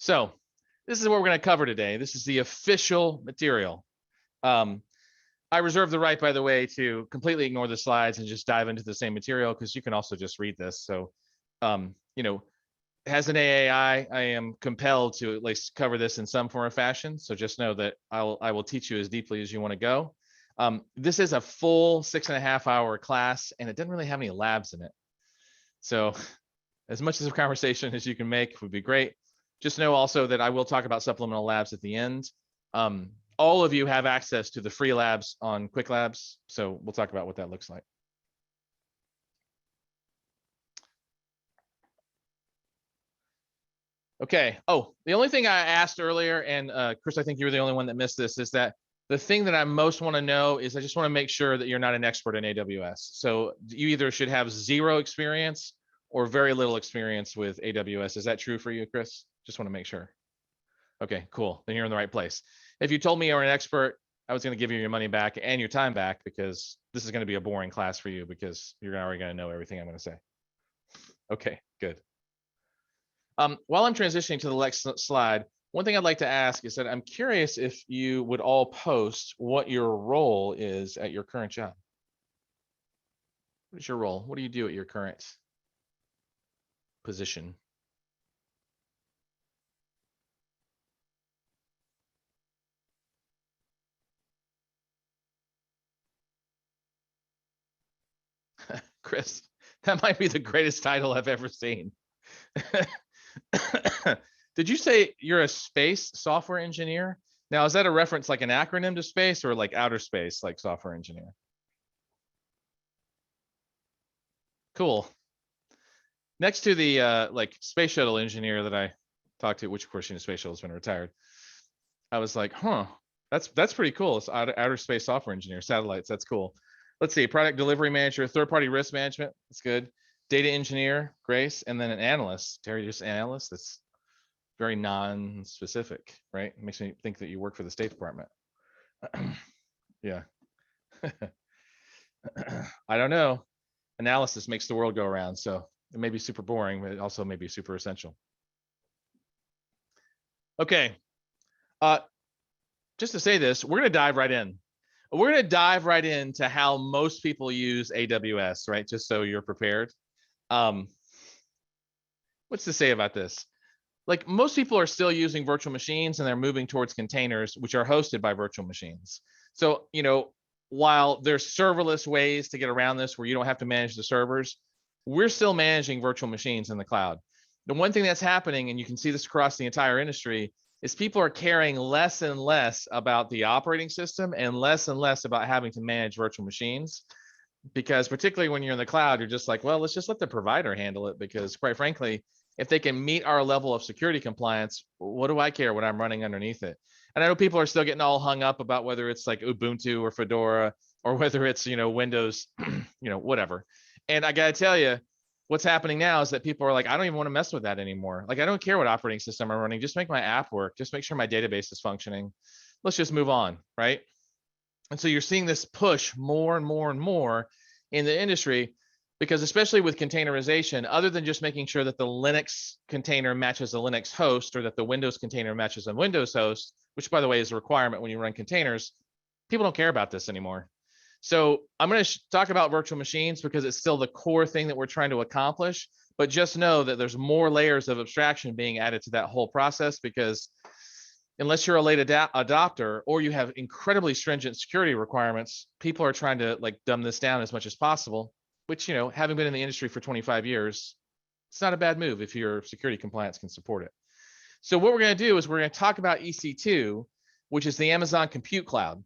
So this is what we're going to cover today. This is the official material. I reserve the right, by the way, to completely ignore the slides and just dive into the same material, because you can also just read this. So, as an AAI, I am compelled to at least cover this in some form or fashion. So just know that I will teach you as deeply as you want to go. This is a full 6.5 hour class, and it doesn't really have any labs in it. So as much as a conversation as you can make would be great. Just know also that I will talk about supplemental labs at the end. All of you have access to the free labs on Quick Labs, so we'll talk about what that looks like. Okay. Oh, the only thing I asked earlier, and Chris, I think you were the only one that missed this, is that the thing that I most want to know is I just want to make sure that you're not an expert in AWS. So you either should have zero experience or very little experience with AWS. Is that true for you, Chris? Just want to make sure. Okay, cool. Then you're in the right place. If you told me you were an expert, I was going to give you your money back and your time back, because this is going to be a boring class for you because you're already going to know everything I'm going to say. Okay, good. While I'm transitioning to the next slide, one thing I'd like to ask is that I'm curious if you would all post what your role is at your current job. What is your role? What do you do at your current position? Chris, that might be the greatest title I've ever seen. Did you say you're a space software engineer? Now, is that a reference, like an acronym to space, or like outer space, like software engineer? Cool. Next to the like space shuttle engineer that I talked to, which of course, space shuttle has been retired, I was like, huh, that's pretty cool. It's outer space software engineer, satellites. That's cool. Let's see, product delivery manager, third-party risk management. That's good. Data engineer, Grace, and then an analyst. Terry, just an analyst. That's very non-specific, right? It makes me think that you work for the State Department. Yeah. I don't know. Analysis makes the world go around, so it may be super boring, but it also may be super essential. Okay. Just to say this, we're going to dive right in. We're going to dive right into how most people use AWS, right? Just so you're prepared. What's to say about this? Like, most people are still using virtual machines, and they're moving towards containers, which are hosted by virtual machines. So, while there's serverless ways to get around this where you don't have to manage the servers, we're still managing virtual machines in the cloud. The one thing that's happening, and you can see this across the entire industry, is people are caring less and less about the operating system and less about having to manage virtual machines. Because particularly when you're in the cloud, you're just like, well, let's just let the provider handle it, because quite frankly, if they can meet our level of security compliance, what do I care what I'm running underneath it? And I know people are still getting all hung up about whether it's like Ubuntu or Fedora, or whether it's, Windows, whatever. And I got to tell you, what's happening now is that people are like, I don't even want to mess with that anymore. Like, I don't care what operating system I'm running. Just make my app work. Just make sure my database is functioning. Let's just move on, right? And so you're seeing this push more and more and more in the industry, because especially with containerization, other than just making sure that the Linux container matches a Linux host, or that the Windows container matches a Windows host, which by the way is a requirement when you run containers, people don't care about this anymore. So I'm going to talk about virtual machines because it's still the core thing that we're trying to accomplish, but just know that there's more layers of abstraction being added to that whole process, because unless you're a late adopter or you have incredibly stringent security requirements, people are trying to like dumb this down as much as possible, which, having been in the industry for 25 years, it's not a bad move if your security compliance can support it. So what we're going to do is we're going to talk about EC2, which is the Amazon Compute Cloud.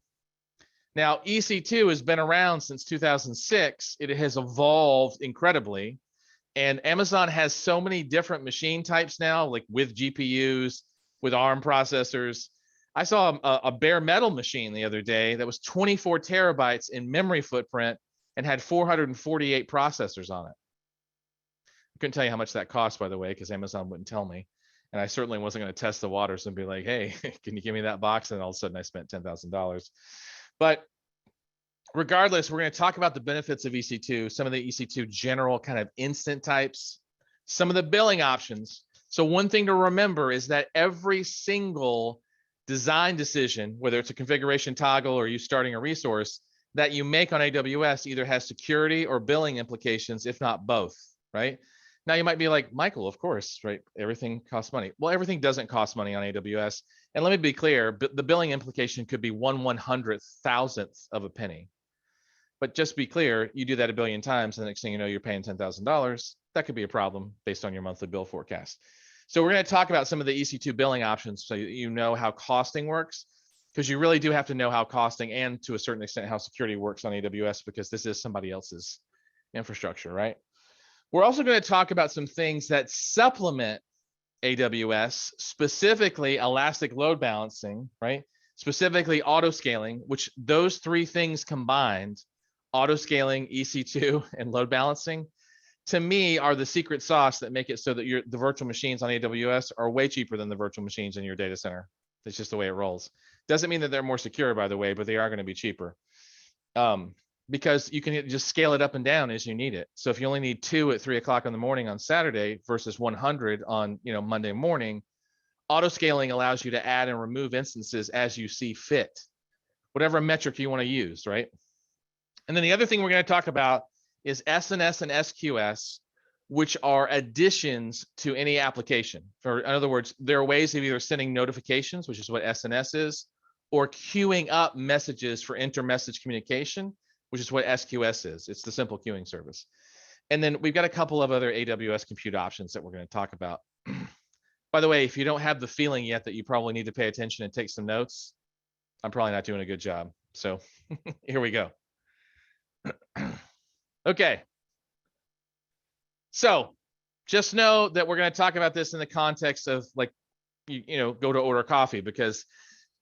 Now, EC2 has been around since 2006. It has evolved incredibly. And Amazon has so many different machine types now, like with GPUs, with ARM processors. I saw a bare metal machine the other day that was 24 terabytes in memory footprint and had 448 processors on it. I couldn't tell you how much that cost, by the way, because Amazon wouldn't tell me. And I certainly wasn't going to test the waters and be like, hey, can you give me that box? And all of a sudden I spent $10,000. But regardless, we're going to talk about the benefits of EC2, some of the EC2 general kind of instant types, some of the billing options, So one thing to remember is that every single design decision, whether it's a configuration toggle or you starting a resource that you make on AWS, either has security or billing implications, if not both, right? Now you might be like, Michael, of course, right? Everything costs money. Well, everything doesn't cost money on AWS. And let me be clear, the billing implication could be 1/100,000th of a penny. But just be clear, you do that a billion times, and the next thing you know, you're paying $10,000. That could be a problem based on your monthly bill forecast. So we're going to talk about some of the EC2 billing options so you know how costing works, because you really do have to know how costing and to a certain extent how security works on AWS, because this is somebody else's infrastructure, right? We're also going to talk about some things that supplement AWS, specifically elastic load balancing, right? Specifically auto scaling, which those three things combined, auto scaling, EC2, and load balancing, to me are the secret sauce that make it so that the virtual machines on AWS are way cheaper than the virtual machines in your data center. It's just the way it rolls. Doesn't mean that they're more secure, by the way, but they are going to be cheaper. Because you can just scale it up and down as you need it. So if you only need 2 at 3 o'clock in the morning on Saturday versus 100 on Monday morning, auto scaling allows you to add and remove instances as you see fit, whatever metric you want to use, right? And then the other thing we're going to talk about is SNS and SQS, which are additions to any application. In other words, there are ways of either sending notifications, which is what SNS is, or queuing up messages for inter-message communication, which is what SQS is. It's the simple queuing service. And then we've got a couple of other AWS compute options that we're going to talk about. By the way, if you don't have the feeling yet that you probably need to pay attention and take some notes, I'm probably not doing a good job. So here we go. Okay. So just know that we're going to talk about this in the context of like, go to order coffee, because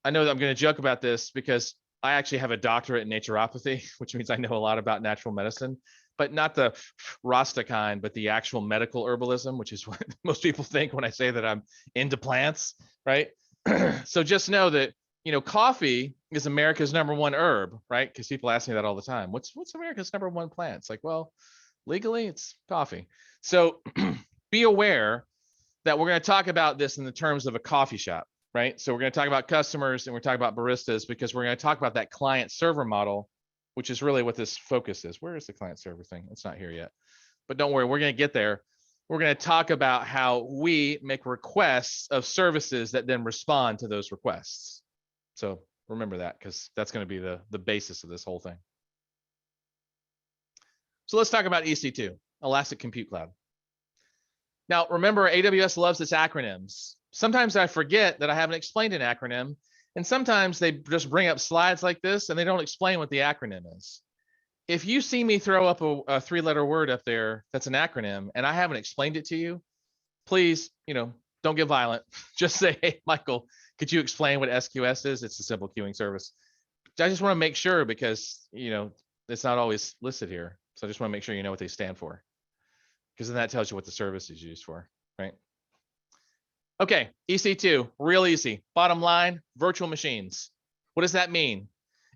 I know that I'm going to joke about this because I actually have a doctorate in naturopathy, which means I know a lot about natural medicine, but not the Rasta kind, but the actual medical herbalism, which is what most people think when I say that I'm into plants, right? So just know that, coffee is America's #1 herb, right? Because people ask me that all the time. What's America's #1 plant? It's like, well, legally it's coffee. So be aware that we're going to talk about this in the terms of a coffee shop, right? So we're going to talk about customers and we're talking about baristas, because we're going to talk about that client server model, which is really what this focus is. Where is the client server thing? It's not here yet, but don't worry, we're going to get there. We're going to talk about how we make requests of services that then respond to those requests. So remember that, because that's going to be the basis of this whole thing. So let's talk about EC2, Elastic Compute Cloud. Now, remember, AWS loves its acronyms. Sometimes I forget that I haven't explained an acronym, and sometimes they just bring up slides like this and they don't explain what the acronym is. If you see me throw up a 3-letter word up there that's an acronym and I haven't explained it to you, please, don't get violent. Just say, hey, Michael, could you explain what SQS is? It's a simple queuing service. I just want to make sure, because, it's not always listed here. So I just want to make sure you know what they stand for, because then that tells you what the service is used for, right? Okay, EC2, real easy. Bottom line, virtual machines. What does that mean?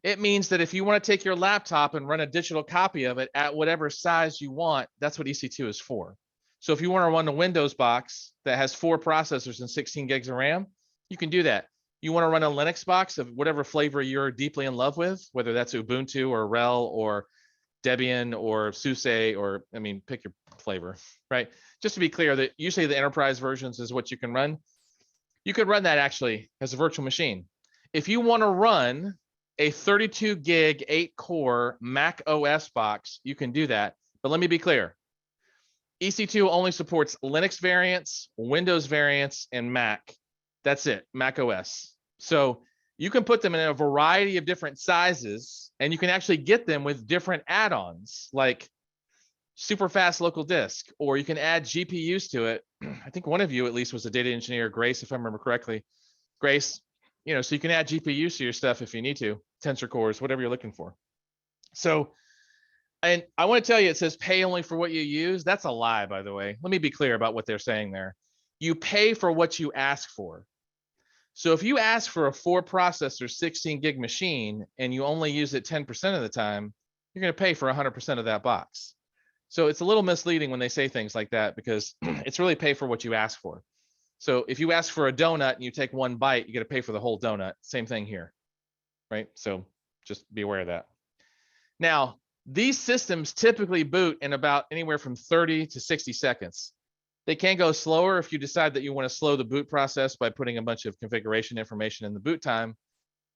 It means that if you want to take your laptop and run a digital copy of it at whatever size you want, that's what EC2 is for. So if you want to run a Windows box that has 4 processors and 16 gigs of RAM, you can do that. You want to run a Linux box of whatever flavor you're deeply in love with, whether that's Ubuntu or RHEL or Debian or SUSE, or pick your flavor, right? Just to be clear, that usually the enterprise versions is what you can run. You could run that actually as a virtual machine. If you want to run a 32 gig, 8-core Mac OS box, you can do that. But let me be clear. EC2 only supports Linux variants, Windows variants, and Mac. That's it, Mac OS. So you can put them in a variety of different sizes, and you can actually get them with different add-ons like super fast local disk, or you can add GPUs to it. I think one of you at least was a data engineer, Grace, if I remember correctly. Grace, so you can add GPUs to your stuff if you need to, tensor cores, whatever you're looking for. So, and I want to tell you, it says pay only for what you use. That's a lie, by the way. Let me be clear about what they're saying there. You pay for what you ask for. So if you ask for a 4-processor, 16 gig machine, and you only use it 10% of the time, you're going to pay for 100% of that box. So it's a little misleading when they say things like that, because it's really pay for what you ask for. So if you ask for a donut and you take one bite, you got to pay for the whole donut. Same thing here, right? So just be aware of that. Now, these systems typically boot in about anywhere from 30 to 60 seconds. They can go slower if you decide that you want to slow the boot process by putting a bunch of configuration information in the boot time.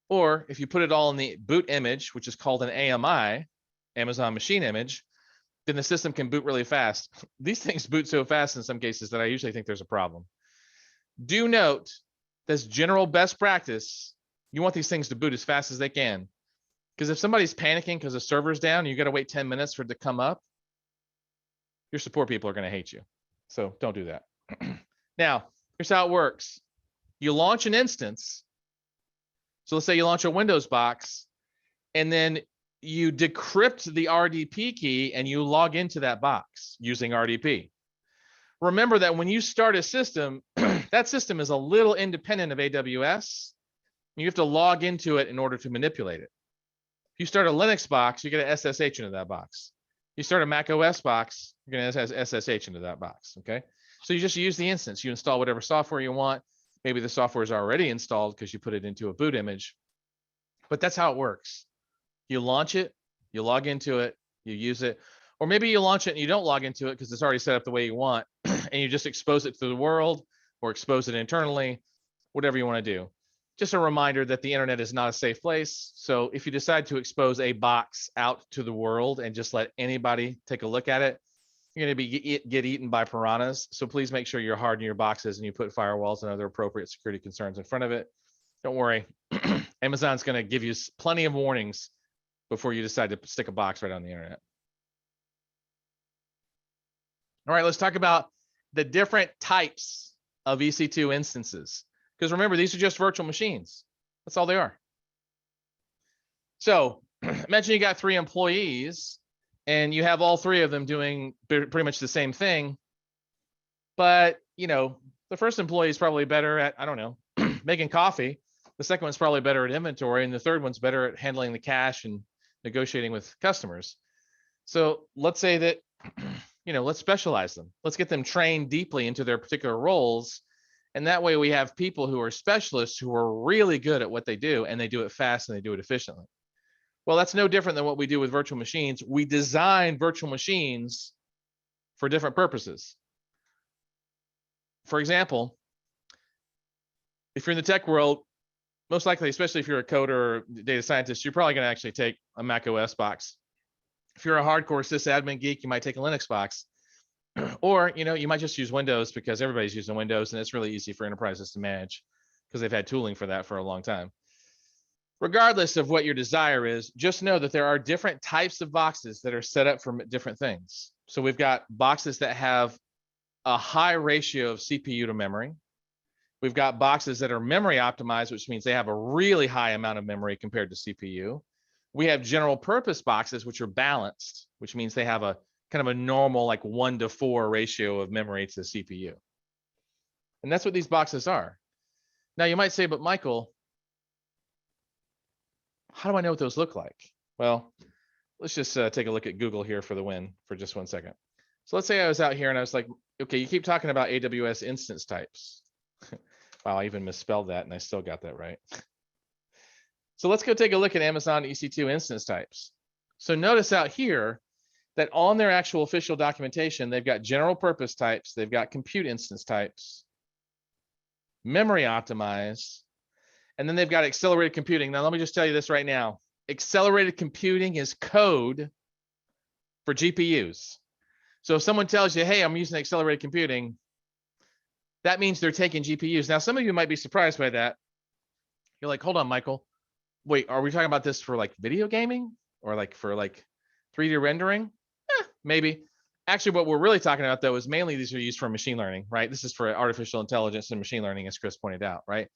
Or if you put it all in the boot image, which is called an AMI, Amazon Machine Image, then the system can boot really fast. These things boot so fast in some cases that I usually think there's a problem. Do note, that's general best practice. You want these things to boot as fast as they can. Because if somebody's panicking because the server's down, and you got to wait 10 minutes for it to come up, your support people are going to hate you. So don't do that. Now, here's how it works. You launch an instance. So let's say you launch a Windows box, and then you decrypt the RDP key and you log into that box using RDP. Remember that when you start a system, that system is a little independent of AWS. You have to log into it in order to manipulate it. If you start a Linux box, you get an SSH into that box. You start a Mac OS box, you're going to SSH into that box, okay? So you just use the instance. You install whatever software you want. Maybe the software is already installed because you put it into a boot image. But that's how it works. You launch it, you log into it, you use it. Or maybe you launch it and you don't log into it because it's already set up the way you want, and you just expose it to the world or expose it internally, whatever you want to do. Just a reminder that the internet is not a safe place. So if you decide to expose a box out to the world and just let anybody take a look at it, you're going to get eaten by piranhas. So please make sure you're hardening your boxes and you put firewalls and other appropriate security concerns in front of it. Don't worry. Amazon's going to give you plenty of warnings before you decide to stick a box right on the internet. All right, let's talk about the different types of EC2 instances. Because remember, these are just virtual machines. That's all they are. So imagine you got 3 employees and you have all 3 of them doing pretty much the same thing. But, you know, the first employee is probably better at, I don't know, making coffee. The second one's probably better at inventory. And the third one's better at handling the cash and negotiating with customers. So let's say that, you know, let's specialize them. Let's get them trained deeply into their particular roles. And that way we have people who are specialists who are really good at what they do, and they do it fast and they do it efficiently. Well, that's no different than what we do with virtual machines. We design virtual machines for different purposes. For example, if you're in the tech world, most likely, especially if you're a coder or data scientist, you're probably going to actually take a Mac OS box. If you're a hardcore sysadmin geek, you might take a Linux box. Or, you know, you might just use Windows because everybody's using Windows and it's really easy for enterprises to manage because they've had tooling for that for a long time. Regardless of what your desire is, just know that there are different types of boxes that are set up for different things. So we've got boxes that have a high ratio of CPU to memory. We've got boxes that are memory optimized, which means they have a really high amount of memory compared to CPU. We have general purpose boxes, which are balanced, which means they have a kind of a normal like 1-to-4 ratio of memory to the CPU. And that's what these boxes are. Now you might say, but Michael, how do I know what those look like? Well, let's just take a look at Google here for the win for just 1 second. So let's say I was out here and I was like, okay, you keep talking about AWS instance types. Wow, I even misspelled that and I still got that right. So let's go take a look at Amazon EC2 instance types. So notice out here that on their actual official documentation, they've got general purpose types, they've got compute instance types, memory optimized, and then they've got accelerated computing. Now, let me just tell you this right now. Accelerated computing is code for GPUs. So if someone tells you, hey, I'm using accelerated computing, that means they're taking GPUs. Now, some of you might be surprised by that. You're like, hold on, Michael. Wait, are we talking about this for like video gaming or like for like 3D rendering? Maybe. Actually, what we're really talking about, though, is mainly these are used for machine learning, right? This is for artificial intelligence and machine learning, as Chris pointed out, right?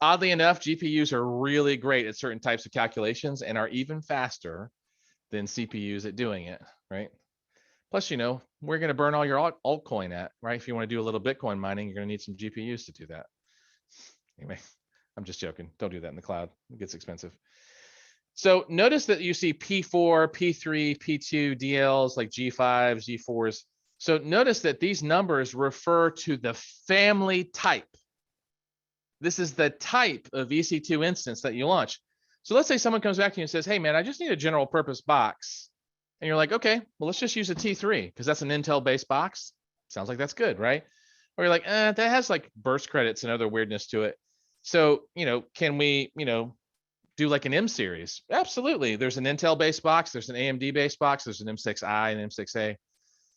Oddly enough, GPUs are really great at certain types of calculations and are even faster than CPUs at doing it, right? Plus, you know, we're going to burn all your altcoin at, right? If you want to do a little Bitcoin mining, you're going to need some GPUs to do that. Anyway, I'm just joking. Don't do that in the cloud. It gets expensive. So notice that you see P4, P3, P2 DLs like G5s, G4s. So notice that these numbers refer to the family type. This is the type of EC2 instance that you launch. So let's say someone comes back to you and says, hey man, I just need a general purpose box. And you're like, okay, well, let's just use a T3 because that's an Intel based box. Sounds like that's good, right? Or you're like, that has like burst credits and other weirdness to it. So, can we, do like an M series? Absolutely. There's an Intel based box. There's an AMD based box. There's an M6i and M6A.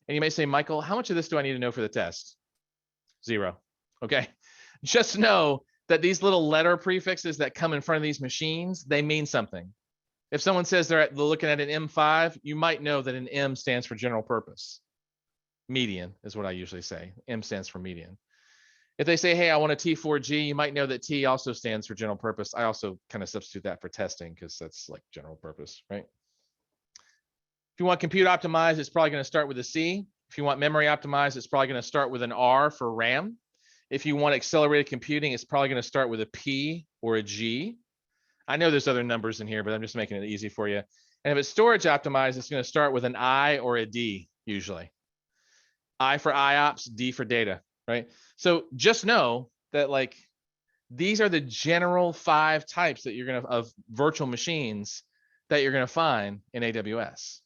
And you may say, Michael, how much of this do I need to know for the test? 0. Okay. Just know that these little letter prefixes that come in front of these machines, they mean something. If someone says they're looking at an M5, you might know that an M stands for general purpose. Median is what I usually say. M stands for median. If they say, hey, I want a T4G, you might know that T also stands for general purpose. I also kind of substitute that for testing because that's like general purpose, right? If you want compute optimized, it's probably going to start with a C. If you want memory optimized, it's probably going to start with an R for RAM. If you want accelerated computing, it's probably going to start with a P or a G. I know there's other numbers in here, but I'm just making it easy for you. And if it's storage optimized, it's going to start with an I or a D usually. I for IOPS, D for data, right? So just know that like these are the general 5 types that you're going to of virtual machines that you're going to find in AWS.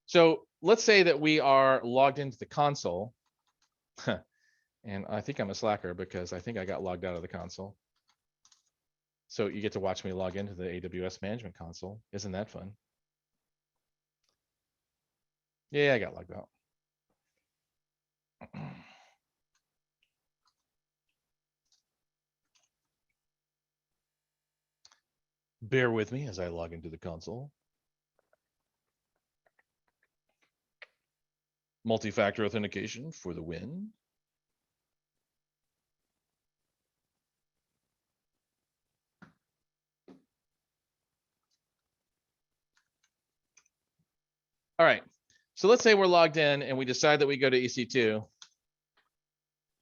So let's say that we are logged into the console. And I think I'm a slacker because I think I got logged out of the console. So you get to watch me log into the AWS management console. Isn't that fun? Yeah, I got logged out. Bear with me as I log into the console. Multi-factor authentication for the win. All right, so let's say we're logged in and we decide that we go to EC2.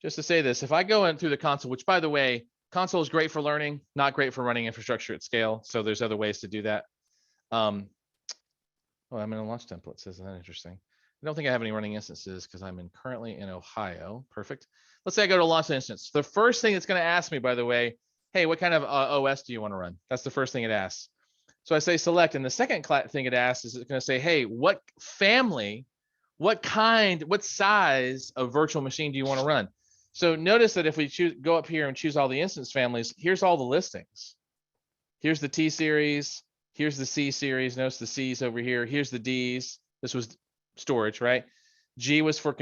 Just to say this, if I go in through the console, which by the way, console is great for learning, not great for running infrastructure at scale. So there's other ways to do that. I'm in a launch template. Isn't that interesting? I don't think I have any running instances because I'm currently in Ohio. Perfect. Let's say I go to launch an instance. The first thing it's going to ask me, by the way, hey, what kind of OS do you want to run? That's the first thing it asks. So I say select, and the second thing it asks is it's going to say, hey, what family, what size of virtual machine do you want to run? So notice that if we go up here and choose all the instance families, here's all the listings. Here's the T series. Here's the C series. Notice the C's over here. Here's the D's. This was storage, right? G was for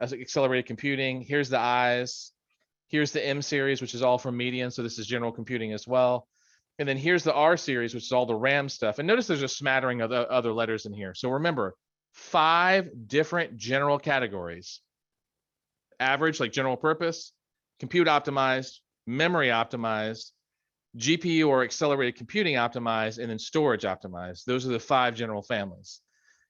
accelerated computing. Here's the I's. Here's the M series, which is all from median. So this is general computing as well. And then here's the R series, which is all the RAM stuff. And notice there's a smattering of other letters in here. So remember, 5 different general categories. Average, like general purpose, compute optimized, memory optimized, GPU or accelerated computing optimized, and then storage optimized. Those are the 5 general families.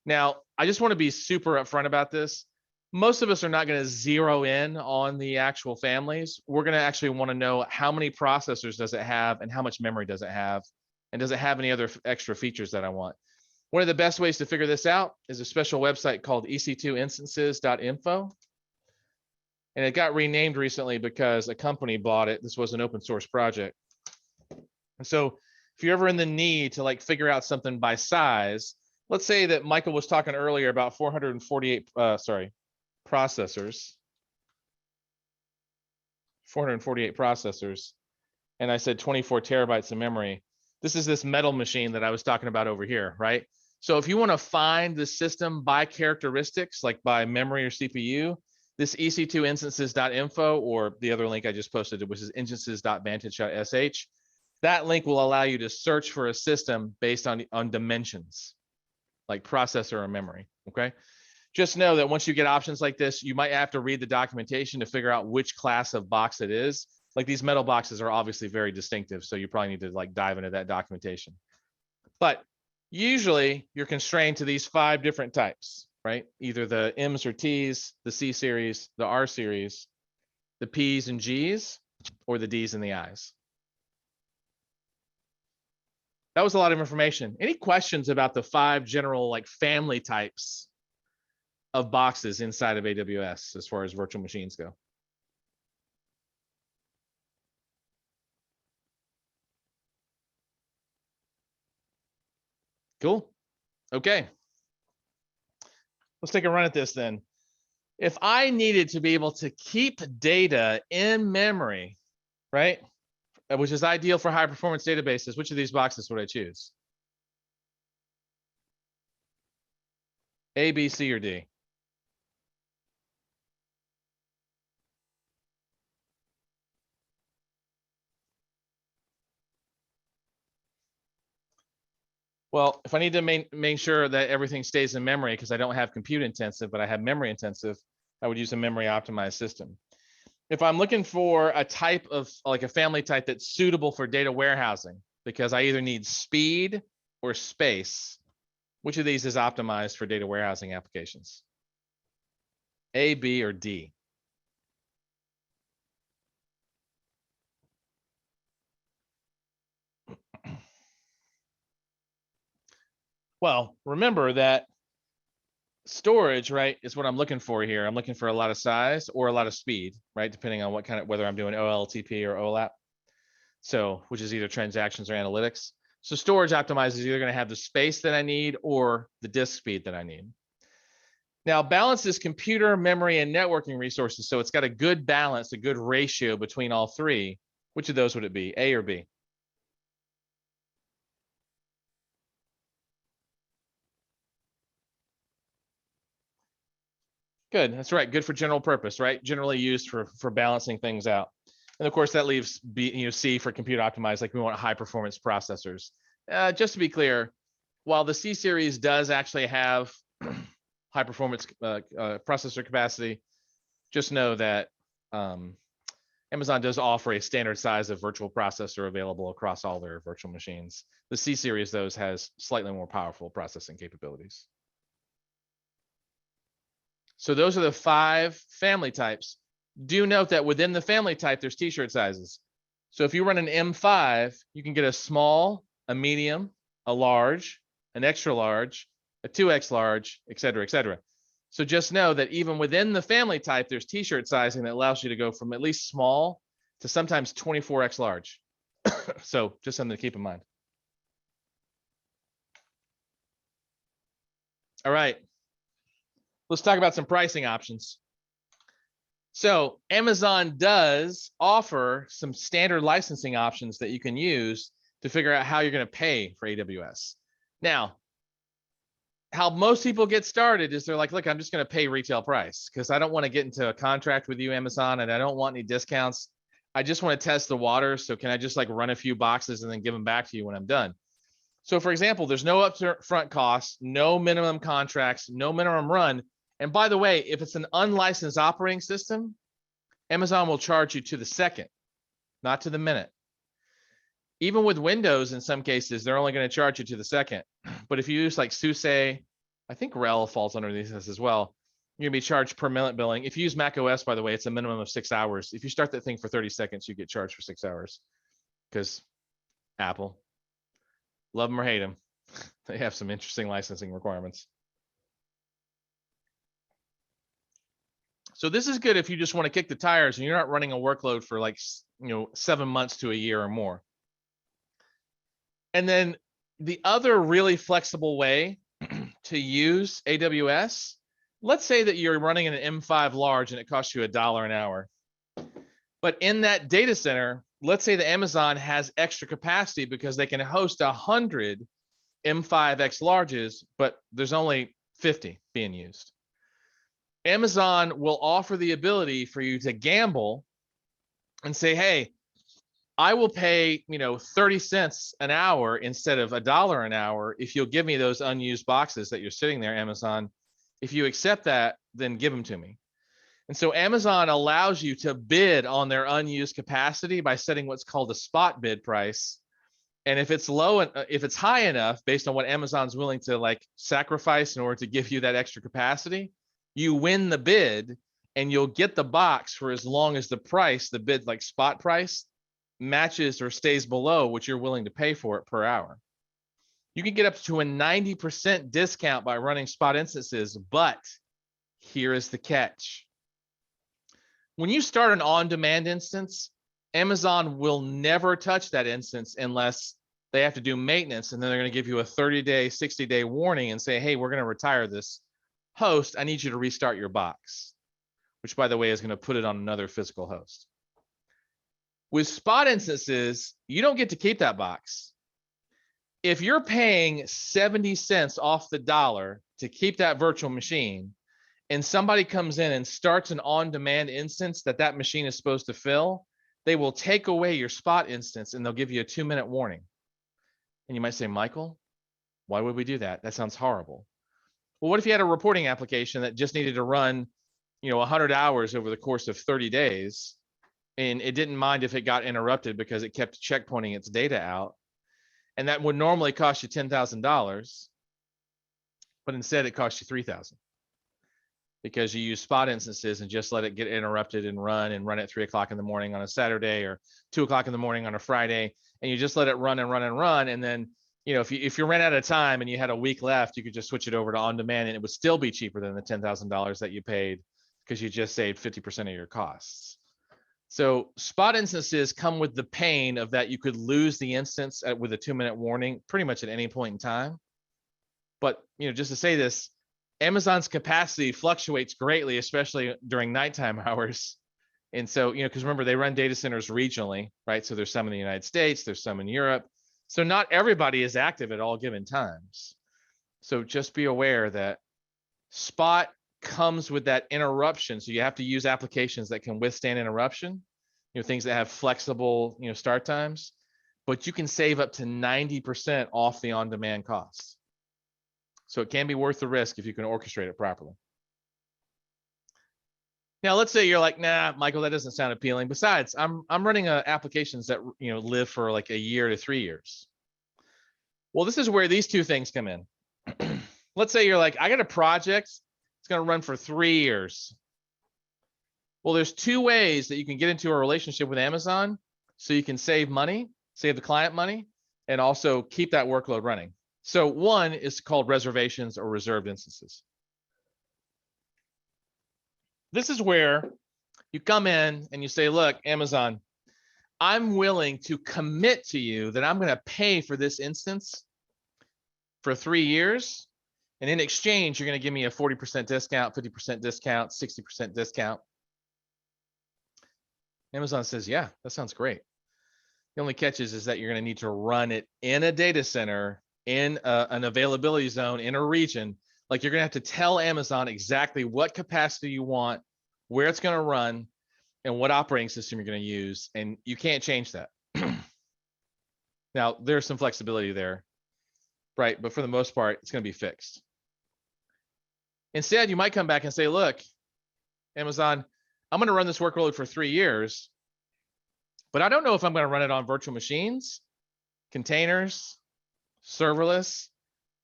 Now, I just want to be super upfront about this. Most of us are not going to zero in on the actual families. We're going to actually want to know how many processors does it have and how much memory does it have, and does it have any other extra features that I want. One of the best ways to figure this out is a special website called EC2instances.info. And it got renamed recently because a company bought it. This was an open source project. And so if you're ever in the need to like figure out something by size, let's say that Michael was talking earlier about 448 processors, 448 processors, and I said 24 terabytes of memory. This is this metal machine that I was talking about over here, right? So if you want to find the system by characteristics, like by memory or CPU, this EC2instances.info, or the other link I just posted, which is instances.vantage.sh, that link will allow you to search for a system based on dimensions, like processor or memory, okay? Just know that once you get options like this, you might have to read the documentation to figure out which class of box it is. Like these metal boxes are obviously very distinctive, so you probably need to like dive into that documentation. But usually you're constrained to these 5 different types, right? Either the M's or T's, the C series, the R series, the P's and G's, or the D's and the I's. That was a lot of information. Any questions about the 5 general like family types of boxes inside of AWS as far as virtual machines go. Cool. Okay. Let's take a run at this then. If I needed to be able to keep data in memory, right, which is ideal for high performance databases, which of these boxes would I choose? A, B, C, or D? Well, if I need to make sure that everything stays in memory because I don't have compute intensive, but I have memory intensive, I would use a memory optimized system. If I'm looking for a type of, like a family type that's suitable for data warehousing, because I either need speed or space, which of these is optimized for data warehousing applications? A, B, or D? Well, remember that storage, right, is what I'm looking for here. I'm looking for a lot of size or a lot of speed, right, depending on what kind of, whether I'm doing OLTP or OLAP. So, which is either transactions or analytics. So storage optimizer is either going to have the space that I need or the disk speed that I need. Now, balance is computer, memory, and networking resources. So it's got a good balance, a good ratio between all three. Which of those would it be, A or B? Good, that's right. Good for general purpose, right? Generally used for balancing things out. And of course, that leaves B, C for compute optimized, like we want high performance processors. Just to be clear, while the C series does actually have high performance processor capacity, just know that Amazon does offer a standard size of virtual processor available across all their virtual machines. The C series, those, has slightly more powerful processing capabilities. So those are the 5 family types. Do note that within the family type, there's t-shirt sizes. So if you run an M5, you can get a small, a medium, a large, an extra large, a 2X large, et cetera, et cetera. So just know that even within the family type, there's t-shirt sizing that allows you to go from at least small to sometimes 24X large. So just something to keep in mind. All right. Let's talk about some pricing options. So Amazon does offer some standard licensing options that you can use to figure out how you're going to pay for AWS. Now, how most people get started is they're like, look, I'm just going to pay retail price because I don't want to get into a contract with you, Amazon, and I don't want any discounts. I just want to test the water. So can I just like run a few boxes and then give them back to you when I'm done? So for example, there's no upfront costs, no minimum contracts, no minimum run. And by the way, if it's an unlicensed operating system, Amazon will charge you to the second, not to the minute. Even with Windows, in some cases, they're only going to charge you to the second. But if you use like SUSE, I think RHEL falls underneath this as well, you're going to be charged per minute billing. If you use Mac OS, by the way, it's a minimum of 6 hours. If you start that thing for 30 seconds, you get charged for 6 hours because Apple, love them or hate them, they have some interesting licensing requirements. So this is good if you just want to kick the tires and you're not running a workload for like, 7 months to a year or more. And then the other really flexible way to use AWS, let's say that you're running an M5 large and it costs you $1 an hour. But in that data center, let's say that Amazon has extra capacity because they can host 100 M5X larges, but there's only 50 being used. Amazon will offer the ability for you to gamble and say, hey, I will pay, 30 cents an hour instead of $1 an hour if you'll give me those unused boxes that you're sitting there, Amazon. If you accept that, then give them to me. And so Amazon allows you to bid on their unused capacity by setting what's called a spot bid price. And if it's if it's high enough, based on what Amazon's willing to like sacrifice in order to give you that extra capacity, you win the bid and you'll get the box for as long as the price, the bid like spot price, matches or stays below what you're willing to pay for it per hour. You can get up to a 90% discount by running spot instances, but Here is the catch. When you start an on-demand instance, Amazon will never touch that instance unless they have to do maintenance, and then they're going to give you a 30-day, 60-day warning and say, hey, we're going to retire this host. I need you to restart your box, which, by the way, is going to put it on another physical host. With spot instances, you don't get to keep that box. If you're paying 70 cents off the dollar to keep that virtual machine, and somebody comes in and starts an on-demand instance that machine is supposed to fill, they will take away your spot instance and they'll give you a 2-minute warning. And you might say, Michael, why would we do that? That sounds horrible. Well, what if you had a reporting application that just needed to run, 100 hours over the course of 30 days, and it didn't mind if it got interrupted because it kept checkpointing its data out, and that would normally cost you $10,000, but instead it cost you $3,000 because you use spot instances and just let it get interrupted and run at 3 o'clock in the morning on a Saturday or 2 o'clock in the morning on a Friday, and you just let it run and run and run, and then if you ran out of time and you had a week left, you could just switch it over to on demand, and it would still be cheaper than the $10,000 that you paid because you just saved 50% of your costs. So spot instances come with the pain of that you could lose the instance with a 2-minute warning pretty much at any point in time. But just to say this, Amazon's capacity fluctuates greatly, especially during nighttime hours. And so, because remember, they run data centers regionally, right? So there's some in the United States, there's some in Europe. So not everybody is active at all given times. So just be aware that spot comes with that interruption. So you have to use applications that can withstand interruption, things that have flexible, start times, but you can save up to 90% off the on-demand costs. So it can be worth the risk if you can orchestrate it properly. Now, let's say you're like, nah, Michael, that doesn't sound appealing. Besides, I'm running applications that live for like 1 year to 3 years. Well, this is where these two things come in. Let's say you're like, I got a project, it's going to run for 3 years. Well, there's 2 ways that you can get into a relationship with Amazon so you can save money, save the client money, and also keep that workload running. So one is called reservations or reserved instances. This is where you come in and you say, look, Amazon, I'm willing to commit to you that I'm going to pay for this instance for 3 years. And in exchange, you're going to give me a 40% discount, 50% discount, 60% discount. Amazon says, yeah, that sounds great. The only catch is that you're going to need to run it in a data center, in an availability zone, in a region. Like you're going to have to tell Amazon exactly what capacity you want, where it's going to run, and what operating system you're going to use. And you can't change that. Now, there's some flexibility there, right? But for the most part, it's going to be fixed. Instead, you might come back and say, look, Amazon, I'm going to run this workload for 3 years, but I don't know if I'm going to run it on virtual machines, containers, serverless.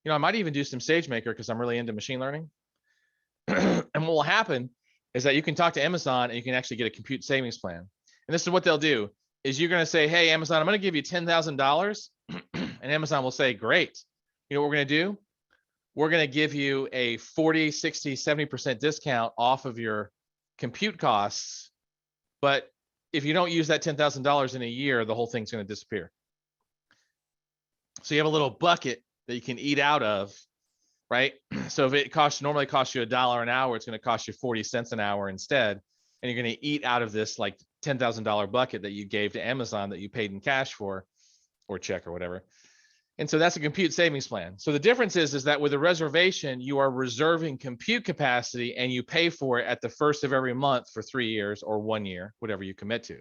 I might even do some SageMaker because I'm really into machine learning. And what will happen is that you can talk to Amazon and you can actually get a compute savings plan. And this is what they'll do is you're going to say, hey, Amazon, I'm going to give you $10,000. And Amazon will say, great. You know what we're going to do? We're going to give you a 40, 60, 70% discount off of your compute costs. But if you don't use that $10,000 in a year, the whole thing's going to disappear. So you have a little bucket that you can eat out of, right? So if it normally costs you $1 an hour, it's going to cost you 40 cents an hour instead. And you're going to eat out of this like $10,000 bucket that you gave to Amazon that you paid in cash for, or check or whatever. And so that's a compute savings plan. So the difference is that with a reservation, you are reserving compute capacity and you pay for it at the first of every month for 3 years or 1 year, whatever you commit to.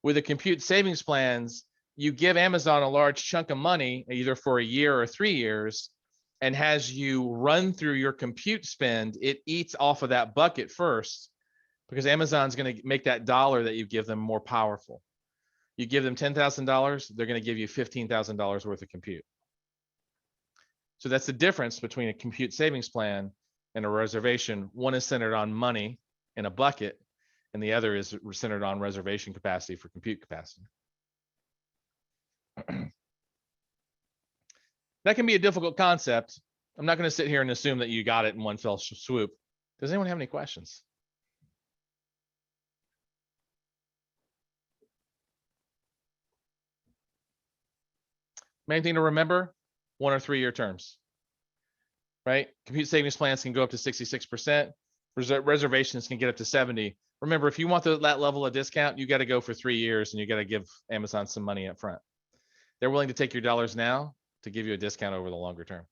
With the compute savings plans, you give Amazon a large chunk of money, either for 1 year or 3 years, and as you run through your compute spend, it eats off of that bucket first, because Amazon's going to make that dollar that you give them more powerful. You give them $10,000, they're going to give you $15,000 worth of compute. So that's the difference between a compute savings plan and a reservation. One is centered on money in a bucket, and the other is centered on reservation capacity for compute capacity. That can be a difficult concept. I'm not going to sit here and assume that you got it in one fell swoop. Does anyone have any questions? Main thing to remember, 1 or 3 year terms, right? Compute savings plans can go up to 66%. Reservations can get up to 70. Remember, if you want that level of discount, you got to go for 3 years and you got to give Amazon some money up front. They're willing to take your dollars now to give you a discount over the longer term.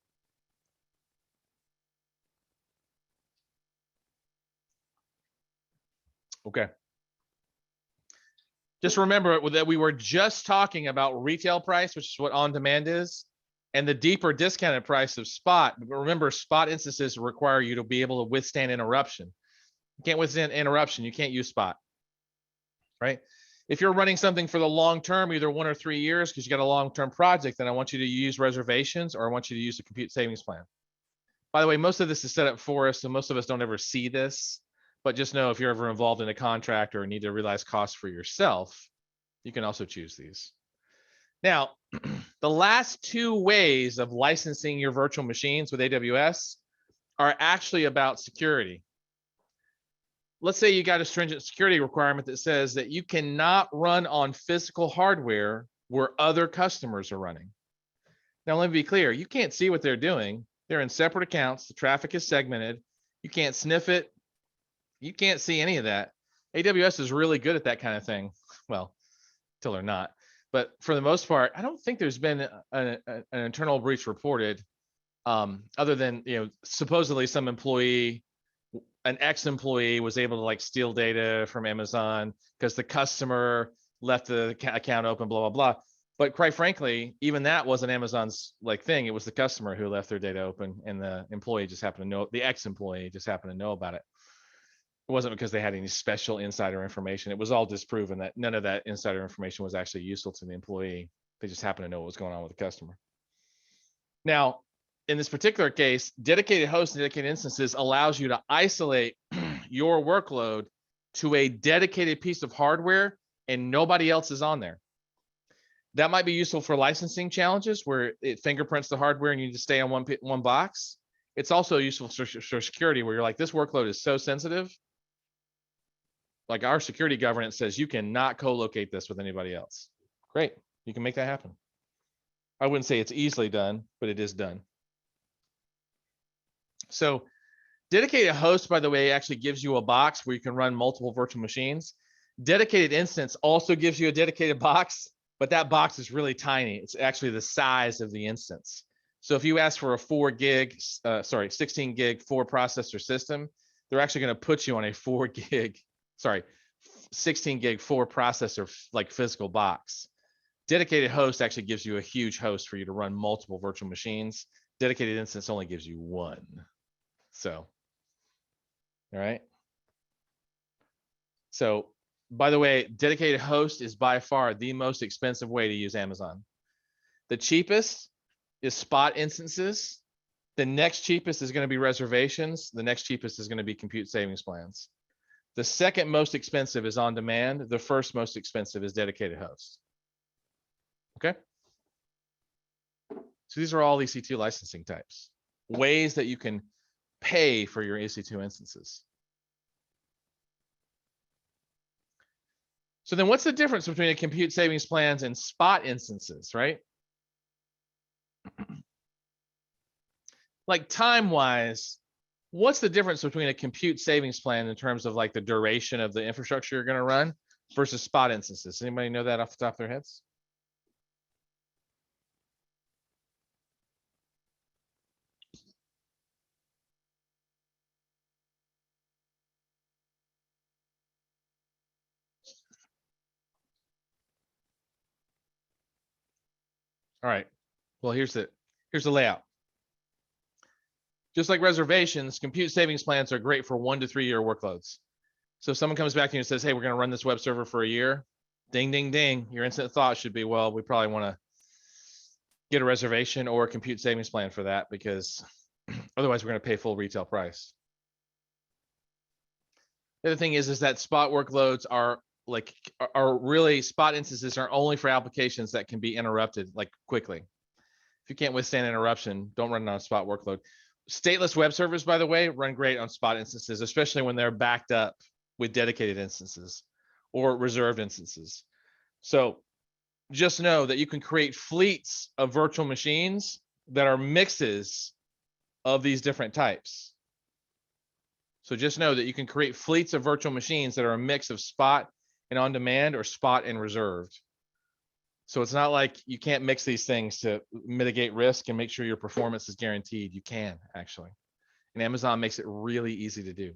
Okay. Just remember that we were just talking about retail price, which is what on demand is, and the deeper discounted price of spot. But remember, spot instances require you to be able to withstand interruption. You can't withstand interruption. You can't use spot, right? If you're running something for the long term, either 1 or 3 years, because you got a long-term project, then I want you to use reservations or I want you to use a compute savings plan. By the way, most of this is set up for us, so most of us don't ever see this, but just know if you're ever involved in a contract or need to realize costs for yourself, you can also choose these. Now, the last 2 ways of licensing your virtual machines with AWS are actually about security. Let's say you got a stringent security requirement that says that you cannot run on physical hardware where other customers are running. Now, let me be clear. You can't see what they're doing. They're in separate accounts. The traffic is segmented. You can't sniff it. You can't see any of that. AWS is really good at that kind of thing. Well, till they're not. But for the most part, I don't think there's been an internal breach reported, other than, supposedly some employee, an ex-employee was able to like steal data from Amazon because the customer left the account open, blah, blah, blah. But quite frankly, even that wasn't Amazon's like thing. It was the customer who left their data open, and the employee just happened to know, the ex-employee just happened to know about it. It wasn't because they had any special insider information. It was all disproven that none of that insider information was actually useful to the employee. They just happened to know what was going on with the customer. Now, in this particular case, dedicated hosts and dedicated instances allows you to isolate your workload to a dedicated piece of hardware and nobody else is on there. That might be useful for licensing challenges where it fingerprints the hardware and you need to stay on one box. It's also useful for security where you're like, this workload is so sensitive. Like our security governance says you cannot co-locate this with anybody else. Great, you can make that happen. I wouldn't say it's easily done, but it is done. So dedicated host, by the way, actually gives you a box where you can run multiple virtual machines. Dedicated instance also gives you a dedicated box, but that box is really tiny. It's actually the size of the instance. So if you ask for a 16 gig 4 processor system, they're actually going to put you on a 16 gig 4 processor like physical box. Dedicated host actually gives you a huge host for you to run multiple virtual machines. Dedicated instance only gives you 1. So, all right. So, by the way, dedicated host is by far the most expensive way to use Amazon. The cheapest is spot instances. The next cheapest is going to be reservations. The next cheapest is going to be compute savings plans. The second most expensive is on demand. The first most expensive is dedicated host. Okay. So these are all EC2 licensing types, ways that you can pay for your EC2 instances. So then what's the difference between a compute savings plans and spot instances, right? Like time-wise, what's the difference between a compute savings plan in terms of like the duration of the infrastructure you're going to run versus spot instances? Anybody know that off the top of their heads? All right. Well, here's the layout. Just like reservations, compute savings plans are great for 1 to 3 year workloads. So if someone comes back to you and says, hey, we're going to run this web server for a year, ding, ding, ding. Your instant thought should be, well, we probably want to get a reservation or a compute savings plan for that because otherwise we're going to pay full retail price. The other thing is that spot workloads are really spot instances are only for applications that can be interrupted like quickly. If you can't withstand interruption, don't run it on a spot workload. Stateless web servers, by the way, run great on Spot instances, especially when they're backed up with dedicated instances or reserved instances. So just know that you can create fleets of virtual machines that are mixes of these different types. So just know that you can create fleets of virtual machines that are a mix of Spot and on demand or Spot and reserved. So it's not like you can't mix these things to mitigate risk and make sure your performance is guaranteed. You can actually. And Amazon makes it really easy to do.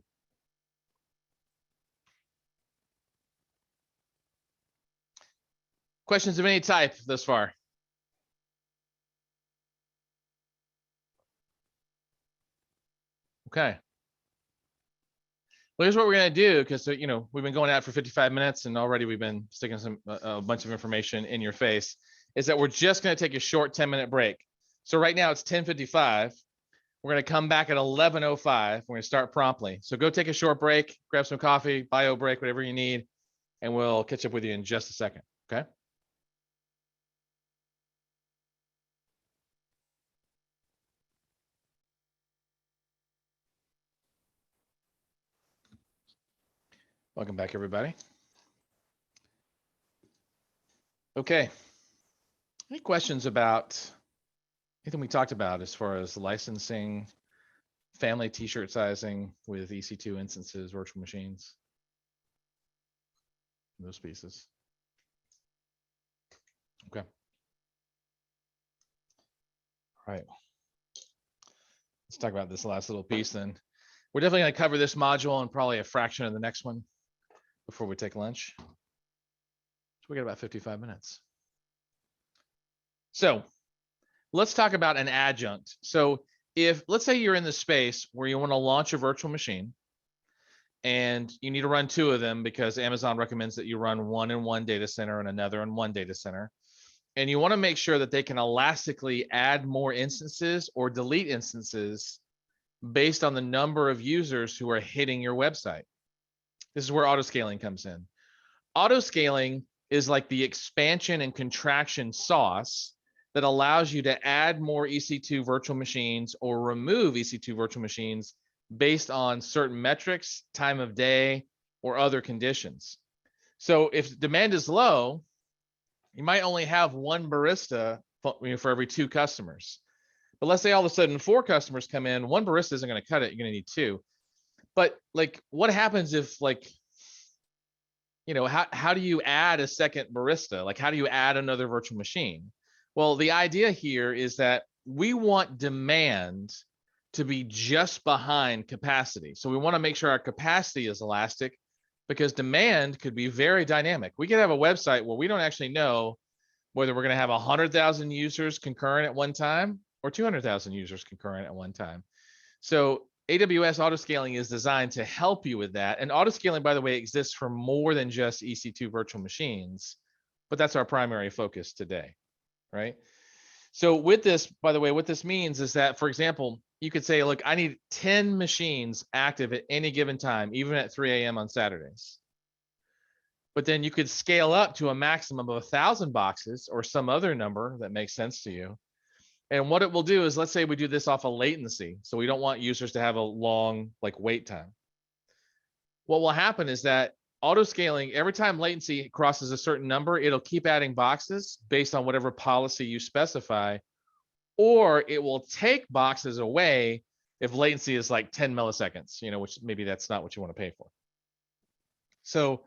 Questions of any type thus far? Okay. Well, here's what we're going to do, because we've been going out for 55 minutes and already we've been sticking a bunch of information in your face, is that we're just going to take a short 10-minute break. So right now it's 10:55. We're going to come back at 11:05. We're going to start promptly. So go take a short break, grab some coffee, bio break, whatever you need, and we'll catch up with you in just a second. Okay. Welcome back, everybody. Okay. Any questions about anything we talked about as far as licensing, family t-shirt sizing with EC2 instances, virtual machines, those pieces? Okay. All right. Let's talk about this last little piece then. We're definitely going to cover this module and probably a fraction of the next one before we take lunch. So we got about 55 minutes. So let's talk about an adjunct. So if, let's say you're in the space where you want to launch a virtual machine and you need to run two of them because Amazon recommends that you run one in one data center and another in one data center. And you want to make sure that they can elastically add more instances or delete instances based on the number of users who are hitting your website. This is where autoscaling comes in. Autoscaling is like the expansion and contraction sauce that allows you to add more EC2 virtual machines or remove EC2 virtual machines based on certain metrics, time of day, or other conditions. So if demand is low, you might only have one barista for every 2 customers. But let's say all of a sudden 4 customers come in, one barista isn't going to cut it. You're going to need 2. But like, what happens if how do you add a second barista? Like, how do you add another virtual machine? Well, the idea here is that we want demand to be just behind capacity. So we want to make sure our capacity is elastic because demand could be very dynamic. We could have a website where we don't actually know whether we're going to have 100,000 users concurrent at one time or 200,000 users concurrent at one time. So AWS autoscaling is designed to help you with that. And autoscaling, by the way, exists for more than just EC2 virtual machines, but that's our primary focus today, right? So with this, by the way, what this means is that, for example, you could say, look, I need 10 machines active at any given time, even at 3 a.m. on Saturdays. But then you could scale up to a maximum of 1,000 boxes or some other number that makes sense to you. And what it will do is, let's say we do this off of latency. So we don't want users to have a long wait time. What will happen is that autoscaling, every time latency crosses a certain number, it'll keep adding boxes based on whatever policy you specify, or it will take boxes away if latency is like 10 milliseconds, which maybe that's not what you want to pay for. So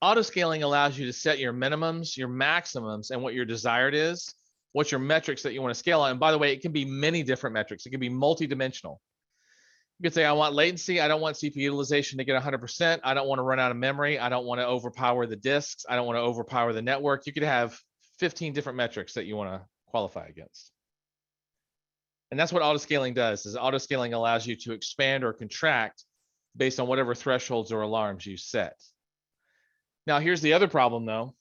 autoscaling allows you to set your minimums, your maximums, and what your desired is, what's your metrics that you want to scale on. And by the way, it can be many different metrics. It can be multidimensional. You could say, I want latency. I don't want CPU utilization to get 100%. I don't want to run out of memory. I don't want to overpower the disks. I don't want to overpower the network. You could have 15 different metrics that you want to qualify against. And that's what autoscaling does, is autoscaling allows you to expand or contract based on whatever thresholds or alarms you set. Now, here's the other problem, though.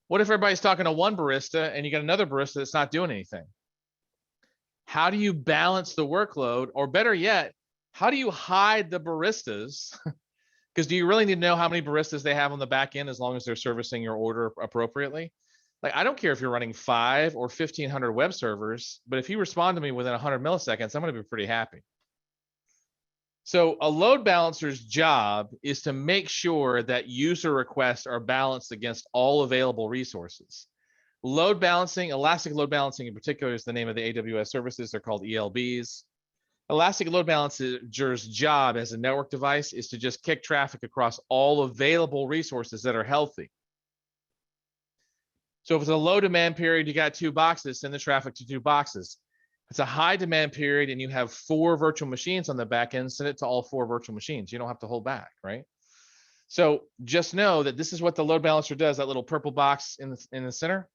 What if everybody's talking to one barista and you got another barista that's not doing anything? How do you balance the workload? Or better yet, how do you hide the baristas? Because do you really need to know how many baristas they have on the back end as long as they're servicing your order appropriately? Like, I don't care if you're running 5 or 1,500 web servers, but if you respond to me within 100 milliseconds, I'm going to be pretty happy. So a load balancer's job is to make sure that user requests are balanced against all available resources. Load balancing, elastic load balancing in particular, is the name of the AWS services. They're called ELBs. Elastic load balancer's job as a network device is to just kick traffic across all available resources that are healthy. So if it's a low demand period, you got 2 boxes, send the traffic to 2 boxes. If it's a high demand period and you have 4 virtual machines on the back end, send it to all 4 virtual machines. You don't have to hold back, right? So just know that this is what the load balancer does. That little purple box in the center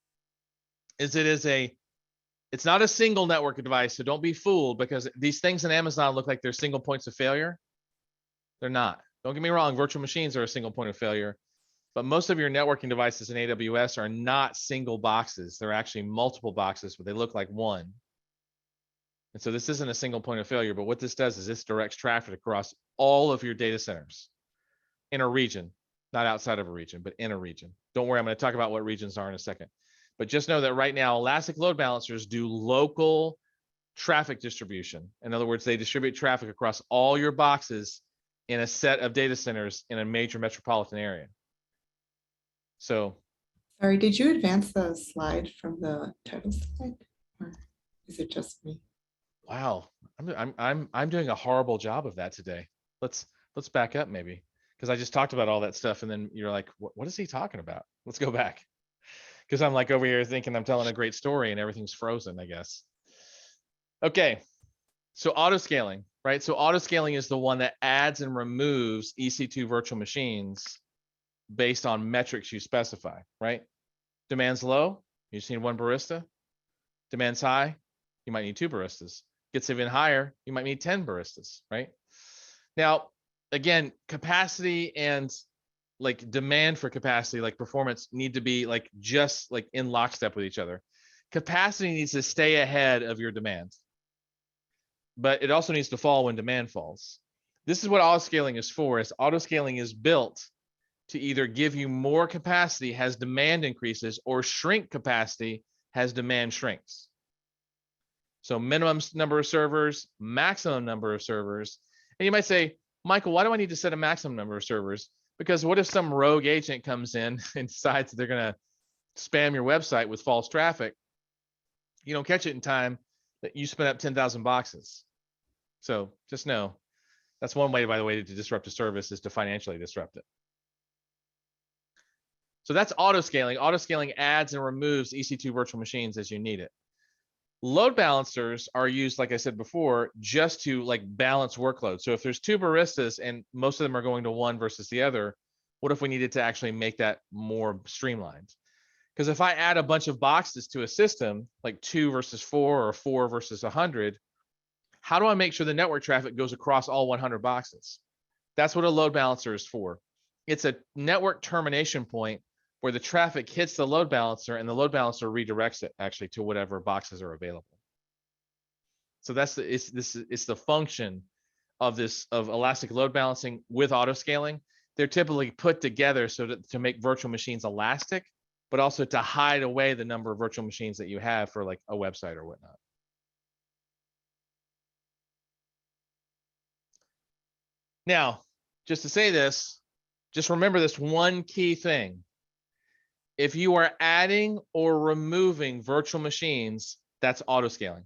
it's not a single network device. So don't be fooled, because these things in Amazon look like they're single points of failure. They're not. Don't get me wrong. Virtual machines are a single point of failure, but most of your networking devices in AWS are not single boxes. They're actually multiple boxes, but they look like one. And so this isn't a single point of failure, but what this does is this directs traffic across all of your data centers in a region, not outside of a region, but in a region. Don't worry, I'm going to talk about what regions are in a second. But just know that right now, elastic load balancers do local traffic distribution. In other words, they distribute traffic across all your boxes in a set of data centers in a major metropolitan area. So, sorry, did you advance the slide from the title slide, or is it just me? wow, I'm doing a horrible job of that today. Let's back up maybe, because I just talked about all that stuff, and then you're like, what is he talking about? Let's go back, because I'm like over here thinking I'm telling a great story and everything's frozen, I guess. Okay, so auto scaling, right? So auto scaling is the one that adds and removes EC2 virtual machines based on metrics you specify, right? Demand's low, you just need 1 barista. Demand's high, you might need 2 baristas. Gets even higher, you might need 10 baristas, right? Now, again, capacity and like demand for capacity, like performance, need to be like just like in lockstep with each other. Capacity needs to stay ahead of your demand, but it also needs to fall when demand falls. This is what auto scaling is for. Is auto scaling is built to either give you more capacity as demand increases, or shrink capacity as demand shrinks. So minimum number of servers, maximum number of servers. And you might say, Michael, why do I need to set a maximum number of servers? Because what if some rogue agent comes in and decides that they're going to spam your website with false traffic? You don't catch it in time, that you spin up 10,000 boxes. So just know that's one way, by the way, to disrupt a service, is to financially disrupt it. So that's auto scaling. Auto scaling adds and removes EC2 virtual machines as you need it. Load balancers are used, like I said before, just to like balance workload. So if there's 2 baristas and most of them are going to one versus the other, what if we needed to actually make that more streamlined? Because if I add a bunch of boxes to a system, like 2 versus 4 or 4 versus 100, how do I make sure the network traffic goes across all 100 boxes? That's what a load balancer is for. It's a network termination point where the traffic hits the load balancer and the load balancer redirects it actually to whatever boxes are available. So that's it's the function of elastic load balancing with auto scaling. They're typically put together so to make virtual machines elastic, but also to hide away the number of virtual machines that you have for like a website or whatnot. Now, just to say this, just remember this one key thing. If you are adding or removing virtual machines, that's auto scaling.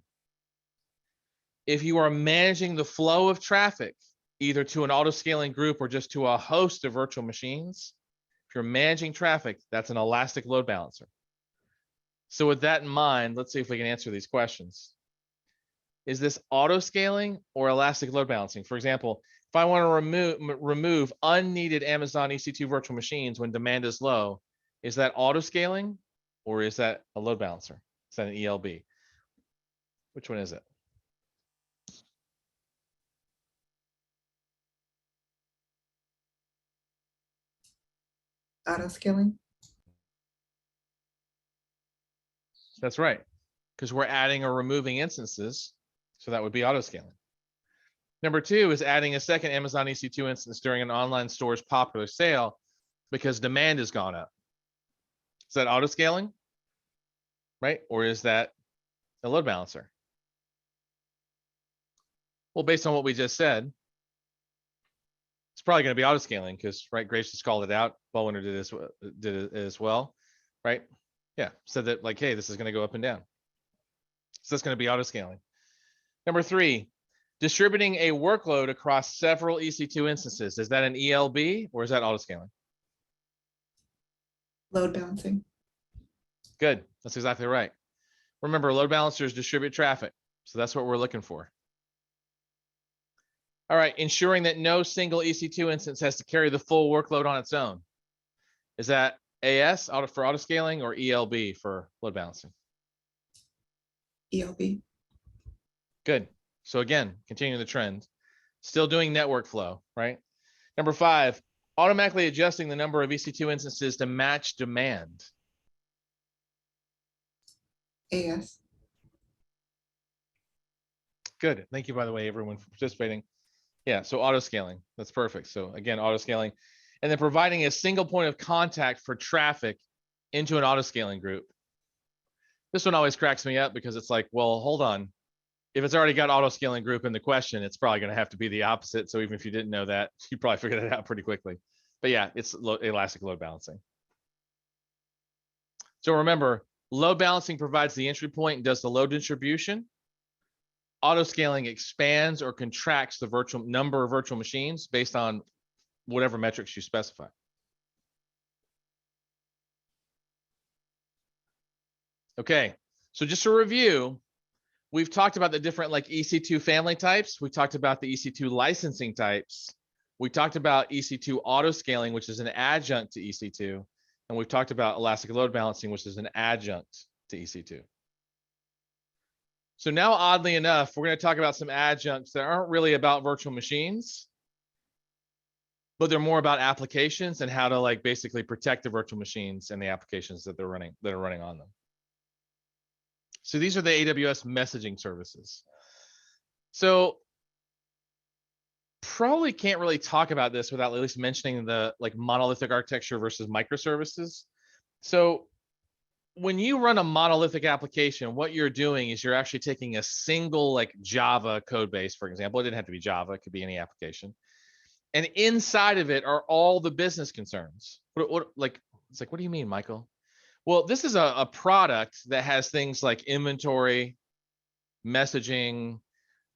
If you are managing the flow of traffic, either to an auto scaling group or just to a host of virtual machines, if you're managing traffic, that's an elastic load balancer. So with that in mind, let's see if we can answer these questions. Is this auto scaling or elastic load balancing? For example, if I want to remove unneeded Amazon EC2 virtual machines when demand is low, is that auto scaling or is that a load balancer? Is that an ELB? Which one is it? Auto scaling. That's right, because we're adding or removing instances. So that would be auto scaling. Number 2 is adding a second Amazon EC2 instance during an online store's popular sale because demand has gone up. Is that auto scaling? right? Or is that a load balancer? Well, based on what we just said, it's probably going to be auto scaling because, right, Grace just called it out. Ballwinner did it as well, right? Yeah, said that like, hey, this is going to go up and down. So that's going to be auto scaling. Number 3, distributing a workload across several EC2 instances. Is that an ELB or is that auto scaling? Load balancing. Good. That's exactly right. Remember, load balancers distribute traffic. So that's what we're looking for. All right, ensuring that no single EC2 instance has to carry the full workload on its own. Is that AS for auto scaling or ELB for load balancing? ELB. Good. So again, continuing the trend, still doing network flow, right? Number 5, automatically adjusting the number of EC2 instances to match demand. AS. Good. Thank you, by the way, everyone, for participating. Yeah, so auto scaling. That's perfect. So again, auto scaling. And then providing a single point of contact for traffic into an auto scaling group. This one always cracks me up because it's like, well, hold on. If it's already got auto scaling group in the question, it's probably going to have to be the opposite. So even if you didn't know that, you probably figured it out pretty quickly. But yeah, it's elastic load balancing. So remember, load balancing provides the entry point and does the load distribution. Auto scaling expands or contracts the virtual number of virtual machines based on whatever metrics you specify. Okay, so just to review, we've talked about the different like EC2 family types. We talked about the EC2 licensing types. We talked about EC2 auto scaling, which is an adjunct to EC2. And we've talked about elastic load balancing, which is an adjunct to EC2. So now, oddly enough, we're going to talk about some adjuncts that aren't really about virtual machines, but they're more about applications and how to like basically protect the virtual machines and the applications that are running on them. So these are the AWS messaging services. So probably can't really talk about this without at least mentioning the like monolithic architecture versus microservices. So when you run a monolithic application, what you're doing is you're actually taking a single like Java code base, for example. It didn't have to be Java, it could be any application. And inside of it are all the business concerns. It's like, what do you mean, Michael? Well, this is a product that has things like inventory, messaging,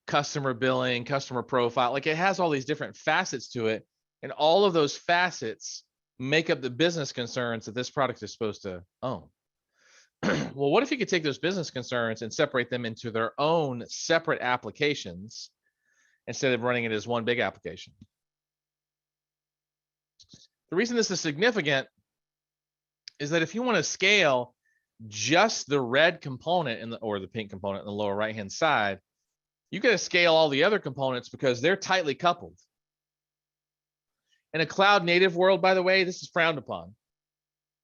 customer billing, customer profile. Like it has all these different facets to it. And all of those facets make up the business concerns that this product is supposed to own. Well, what if you could take those business concerns and separate them into their own separate applications instead of running it as one big application? The reason this is significant is that if you want to scale just the red component or the pink component in the lower right-hand side, you got to scale all the other components because they're tightly coupled. In a cloud native world, by the way, this is frowned upon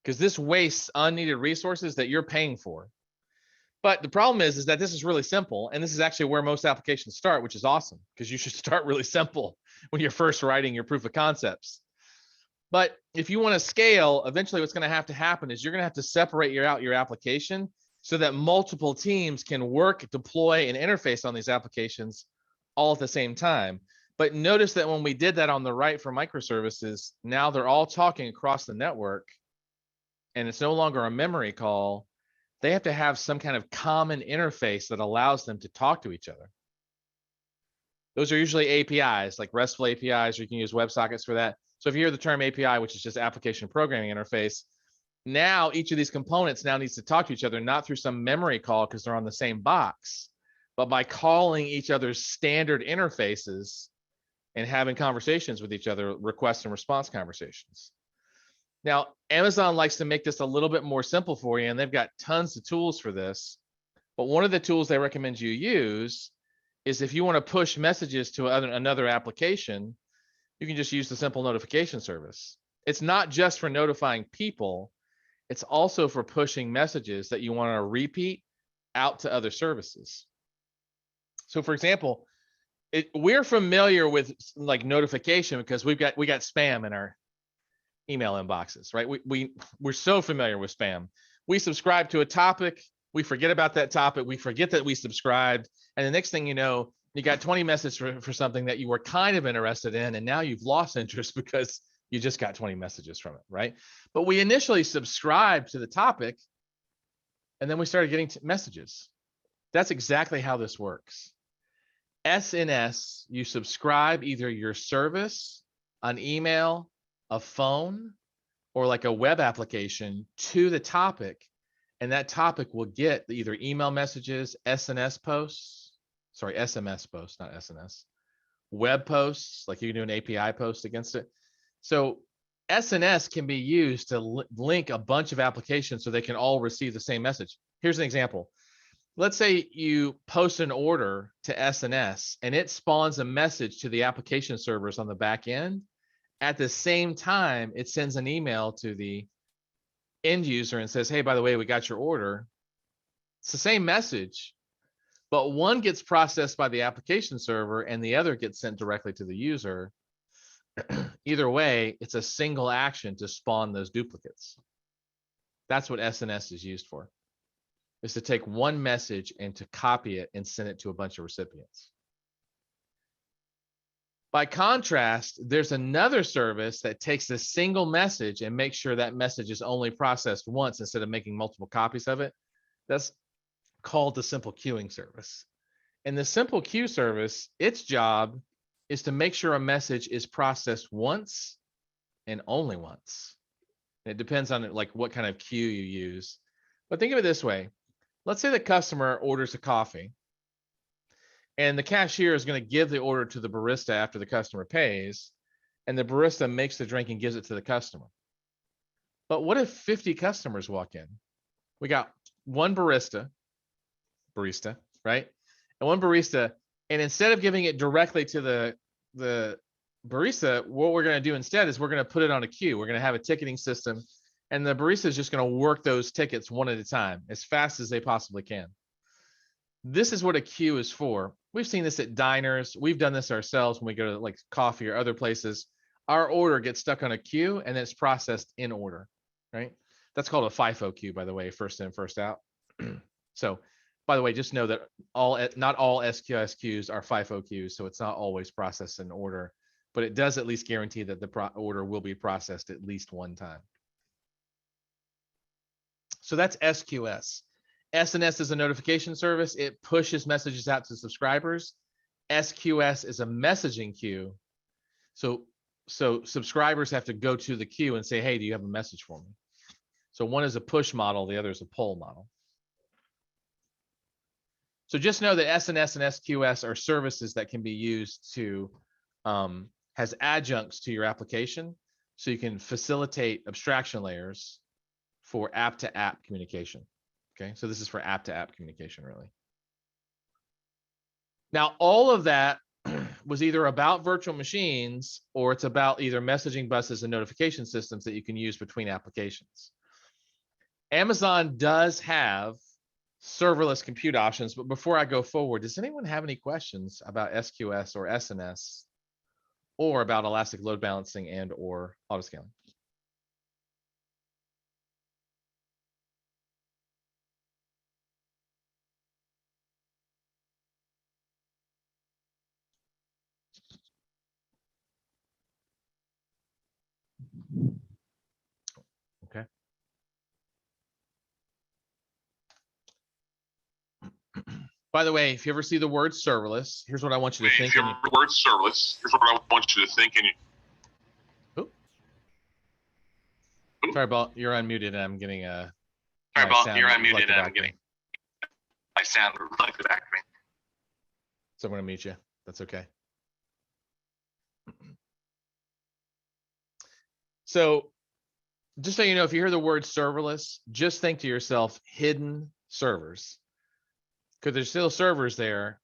because this wastes unneeded resources that you're paying for. But the problem is that this is really simple. And this is actually where most applications start, which is awesome because you should start really simple when you're first writing your proof of concepts. But if you want to scale, eventually what's going to happen is you're going to have to separate out your application so that multiple teams can work, deploy, and interface on these applications all at the same time. But notice that when we did that on the right for microservices, now they're all talking across the network, and it's no longer a memory call. They have to have some kind of common interface that allows them to talk to each other. Those are usually APIs, like RESTful APIs, or you can use WebSockets for that. So if you hear the term API, which is just application programming interface, now each of these components now needs to talk to each other, not through some memory call because they're on the same box, but by calling each other's standard interfaces and having conversations with each other, request and response conversations. Now, Amazon likes to make this a little bit more simple for you, and they've got tons of tools for this. But one of the tools they recommend you use is if you want to push messages to another application, you can just use the simple notification service. It's not just for notifying people, it's also for pushing messages that you want to repeat out to other services. So for example, we're familiar with like notification because we got spam in our email inboxes, right? We're so familiar with spam. We subscribe to a topic, We forget about that topic. We forget that we subscribed. And the next thing you know, you got 20 messages for something that you were kind of interested in. And now you've lost interest because you just got 20 messages from it, right? But we initially subscribed to the topic and then we started getting messages. That's exactly how this works. SNS, you subscribe either your service, an email, a phone, or like a web application to the topic. And that topic will get either email messages, SMS posts, SMS posts, not SNS, web posts, like you can do an API post against it. So SNS can be used to link a bunch of applications so they can all receive the same message. Here's an example. Let's say you post an order to SNS and it spawns a message to the application servers on the back end. At the same time, it sends an email to the end user and says, hey, by the way, we got your order. It's the same message, but one gets processed by the application server and the other gets sent directly to the user. Either way, it's a single action to spawn those duplicates. That's what SNS is used for, is to take one message and to copy it and send it to a bunch of recipients. By contrast, there's another service that takes a single message and makes sure that message is only processed once instead of making multiple copies of it. That's called the simple queuing service. And the simple queue service, its job is to make sure a message is processed once and only once. It depends on like what kind of queue you use. But think of it this way. Let's say the customer orders a coffee and the cashier is going to give the order to the barista after the customer pays, and the barista makes the drink and gives it to the customer. But what if 50 customers walk in? We got one barista, right? And one barista, and instead of giving it directly to the barista, what we're going to do instead is we're going to put it on a queue. We're going to have a ticketing system, and the barista is just going to work those tickets one at a time as fast as they possibly can. This is what a queue is for. We've seen this at diners. We've done this ourselves when we go to like coffee or other places. Our order gets stuck on a queue and it's processed in order, right? That's called a FIFO queue, by the way, first in, first out. So, by the way, just know that not all SQS queues are FIFO queues, so it's not always processed in order, but it does at least guarantee that the order will be processed at least one time. So that's SQS. SNS is a notification service. It pushes messages out to subscribers. SQS is a messaging queue. So subscribers have to go to the queue and say, hey, do you have a message for me? So one is a push model, the other is a pull model. So just know that SNS and SQS are services that can be used to, has adjuncts to your application. So you can facilitate abstraction layers for app-to-app communication. Okay, so this is for app-to-app communication, really. Now, all of that was either about virtual machines or it's about either messaging buses and notification systems that you can use between applications. Amazon does have serverless compute options, but before I go forward, does anyone have any questions about SQS or SNS or about elastic load balancing and or autoscaling? Okay. By the way, if you ever see the word serverless, here's what I want you to think. The word serverless, here's what I want you to think. Sorry, Bob, you're unmuted and I'm getting a. Sorry, Bob, you're unmuted and I'm getting. I sound reflected back to me. So I'm going to mute you. That's okay. So just so you know, if you hear the word serverless, just think to yourself, hidden servers. Because there's still servers there.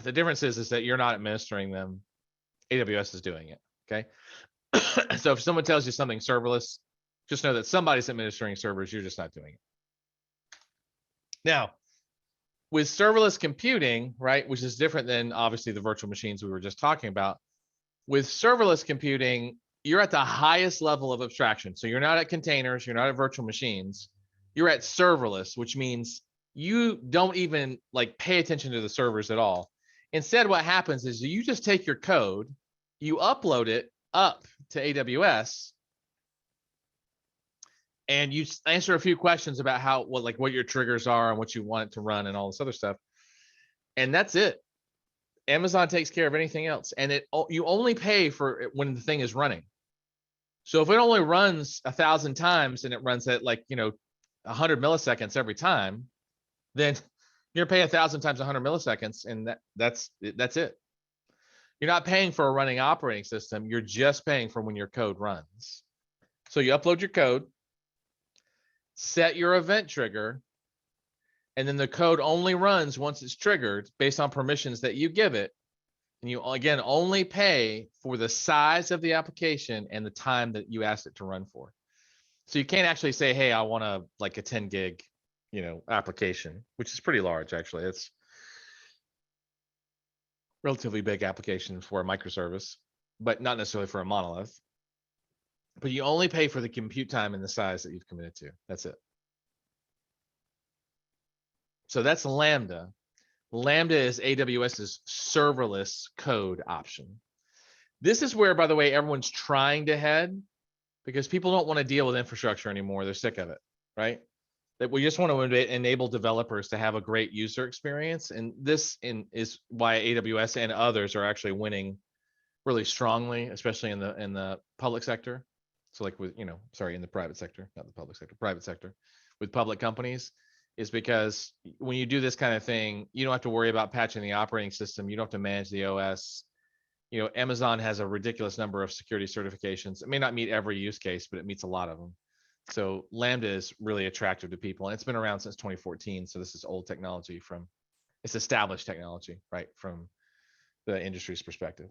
The difference is that you're not administering them. AWS is doing it, okay? So if someone tells you something serverless, just know that somebody's administering servers, you're just not doing it. Now, with serverless computing, right, which is different than obviously the virtual machines we were just talking about, with serverless computing, you're at the highest level of abstraction. So you're not at containers, you're not at virtual machines, you're at serverless, which means you don't even like pay attention to the servers at all. Instead, what happens is you just take your code, you upload it up to AWS, and you answer a few questions about how, what your triggers are and what you want it to run and all this other stuff. And that's it. Amazon takes care of anything else. And you only pay for it when the thing is running. So if it only runs 1,000 times and it runs at 100 milliseconds every time, then you're paying 1,000 times 100 milliseconds, and that's it. You're not paying for a running operating system. You're just paying for when your code runs. So you upload your code, set your event trigger, and then the code only runs once it's triggered based on permissions that you give it. And you, again, only pay for the size of the application and the time that you asked it to run for. So you can't actually say, hey, I want a 10 gig, application, which is pretty large, actually. It's relatively big application for a microservice, but not necessarily for a monolith. But you only pay for the compute time and the size that you've committed to. That's it. So that's Lambda. Lambda is AWS's serverless code option. This is where, by the way, everyone's trying to head, because people don't want to deal with infrastructure anymore. They're sick of it, right? That we just want to enable developers to have a great user experience. And this is why AWS and others are actually winning really strongly, especially in the public sector. So in the private sector, not the public sector, private sector, with public companies, is because when you do this kind of thing, you don't have to worry about patching the operating system. You don't have to manage the OS. Amazon has a ridiculous number of security certifications. It may not meet every use case, but it meets a lot of them. So Lambda is really attractive to people, and it's been around since 2014. So this is old technology it's established technology, right, from the industry's perspective.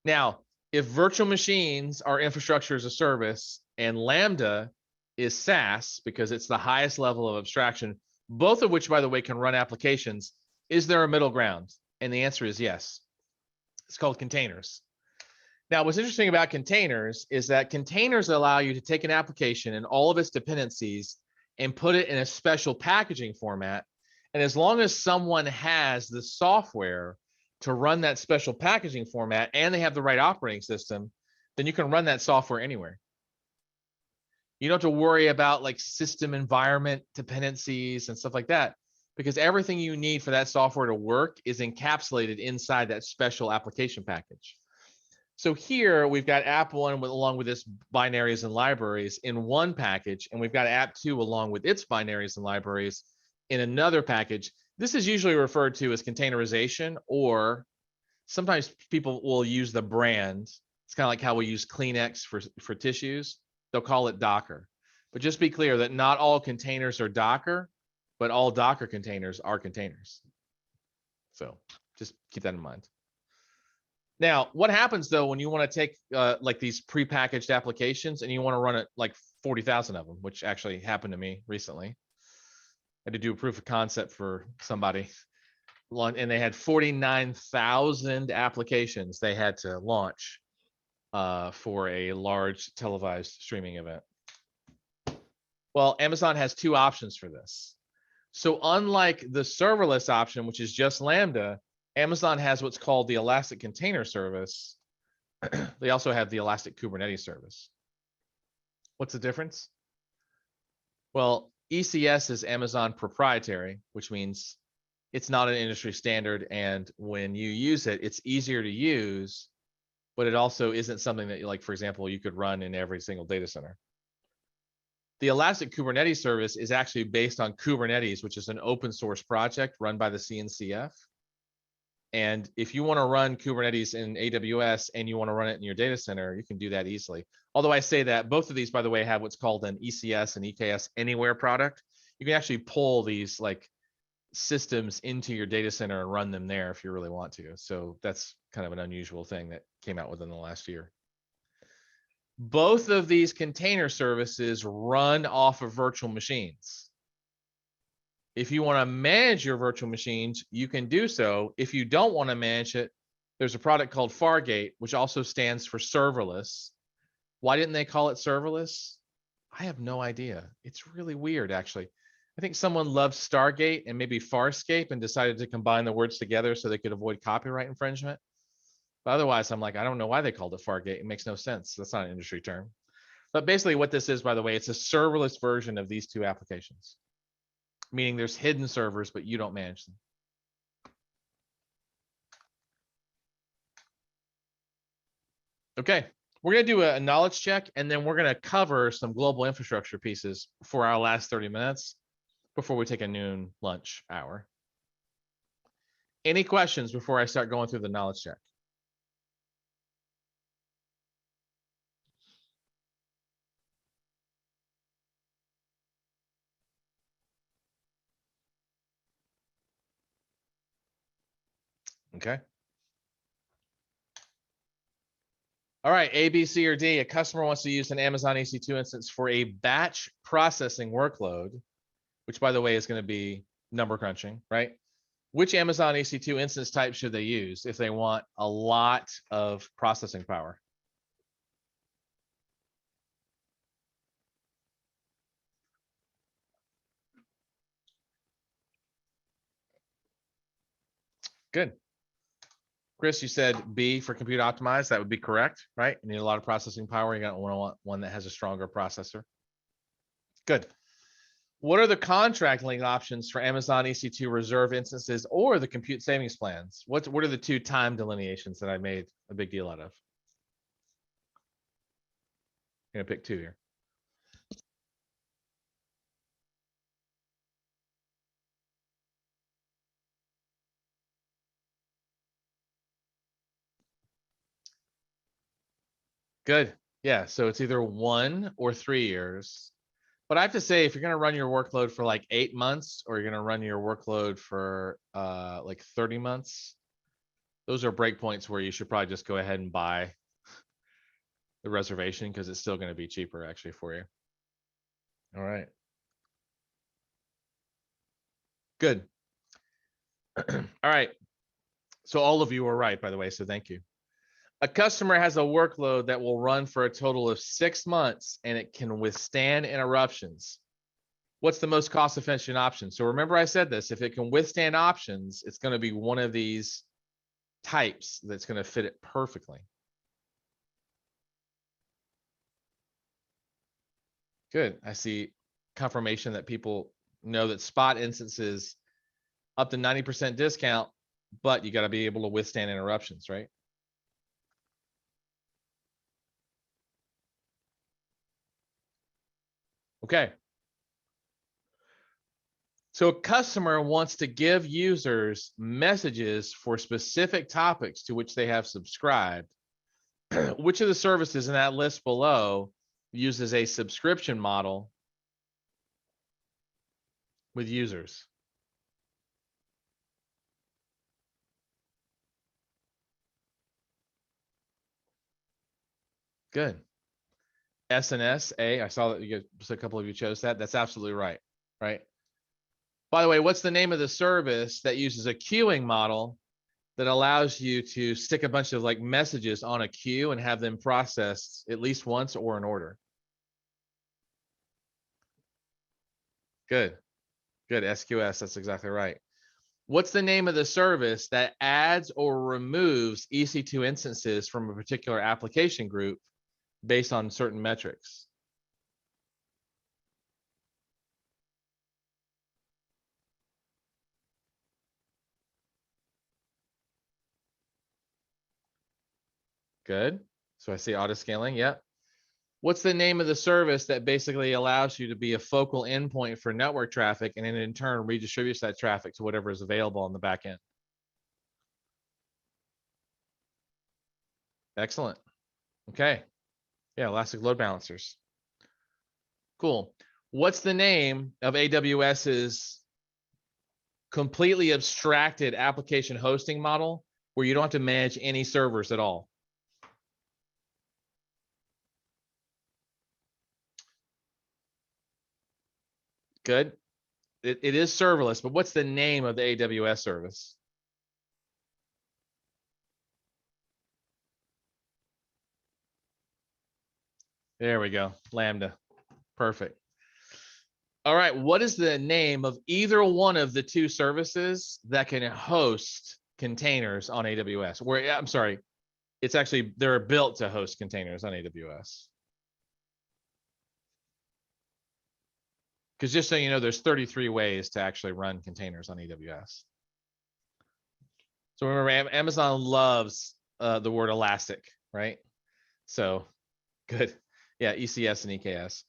Now, if virtual machines are infrastructure as a service and Lambda is SaaS, because it's the highest level of abstraction, both of which, by the way, can run applications, is there a middle ground? And the answer is yes. It's called containers. Now, what's interesting about containers is that containers allow you to take an application and all of its dependencies and put it in a special packaging format. And as long as someone has the software to run that special packaging format and they have the right operating system, then you can run that software anywhere. You don't have to worry about system environment dependencies and stuff like that, because everything you need for that software to work is encapsulated inside that special application package. So here we've got app one along with its binaries and libraries in one package, and we've got app two along with its binaries and libraries in another package. This is usually referred to as containerization, or sometimes people will use the brand. It's kind of like how we use Kleenex for tissues. They'll call it Docker. But just be clear that not all containers are Docker, but all Docker containers are containers. So just keep that in mind. Now, what happens though when you want to take these prepackaged applications and you want to run it 40,000 of them, which actually happened to me recently. I had to do a proof of concept for somebody, and they had 49,000 applications they had to launch for a large televised streaming event. Well, Amazon has two options for this. So unlike the serverless option, which is just Lambda, Amazon has what's called the Elastic Container Service. They also have the Elastic Kubernetes Service. What's the difference? Well, ECS is Amazon proprietary, which means it's not an industry standard. And when you use it, it's easier to use, but it also isn't something that, for example, you could run in every single data center. The Elastic Kubernetes Service is actually based on Kubernetes, which is an open source project run by the CNCF. And if you want to run Kubernetes in AWS and you want to run it in your data center, you can do that easily. Although I say that both of these, by the way, have what's called an ECS and EKS Anywhere product. You can actually pull these systems into your data center and run them there if you really want to. So that's kind of an unusual thing that came out within the last year. Both of these container services run off of virtual machines. If you want to manage your virtual machines, you can do so. If you don't want to manage it, there's a product called Fargate, which also stands for serverless. Why didn't they call it serverless? I have no idea. It's really weird, actually. I think someone loved Stargate and maybe Farscape and decided to combine the words together so they could avoid copyright infringement. But otherwise, I'm like, I don't know why they called it Fargate. It makes no sense. That's not an industry term. But basically what this is, by the way, it's a serverless version of these two applications, meaning there's hidden servers, but you don't manage them. Okay, we're going to do a knowledge check, and then we're going to cover some global infrastructure pieces for our last 30 minutes before we take a noon lunch hour. Any questions before I start going through the knowledge check? Okay. All right, A, B, C, or D. A customer wants to use an Amazon EC2 instance for a batch processing workload, which, by the way, is going to be number crunching, right? Which Amazon EC2 instance type should they use if they want a lot of processing power? Good. Chris, you said B for compute optimized. That would be correct, right? You need a lot of processing power. You don't want one that has a stronger processor. Good. What are the contract length options for Amazon EC2 reserve instances or the compute savings plans? What are the two time delineations that I made a big deal out of? I'm gonna pick two here. Good. Yeah, so it's either 1 or 3 years. But I have to say, if you're going to run your workload for like 8 months, or you're going to run your workload for like 30 months, those are breakpoints where you should probably just go ahead and buy the reservation, because it's still going to be cheaper actually for you. All right. Good. All right. So all of you are right, by the way, so thank you. A customer has a workload that will run for a total of 6 months and it can withstand interruptions. What's the most cost efficient option? So remember I said this, if it can withstand options, it's going to be one of these types that's going to fit it perfectly. Good. I see confirmation that people know that spot instances up to 90% discount, but you got to be able to withstand interruptions, right? Okay. So a customer wants to give users messages for specific topics to which they have subscribed. Which of the services in that list below uses a subscription model with users? Good. SNS, A, I saw that a couple of you chose that. That's absolutely right, right? By the way, what's the name of the service that uses a queuing model that allows you to stick a bunch of like messages on a queue and have them processed at least once or in order? Good. Good. SQS. That's exactly right. What's the name of the service that adds or removes EC2 instances from a particular application group based on certain metrics? Good. So I see auto scaling. Yep. What's the name of the service that basically allows you to be a focal endpoint for network traffic and then in turn redistributes that traffic to whatever is available on the back end? Excellent. Okay. Yeah, elastic load balancers. Cool. What's the name of AWS's completely abstracted application hosting model where you don't have to manage any servers at all? Good. It is serverless, but what's the name of the AWS service? There we go. Lambda. Perfect. All right, what is the name of either one of the two services that can host containers on AWS? Where, I'm sorry, it's actually, they're built to host containers on AWS. Because just so you know, there's 33 ways to actually run containers on AWS. So remember, Amazon loves the word elastic, right? So good. Yeah, ECS and EKS.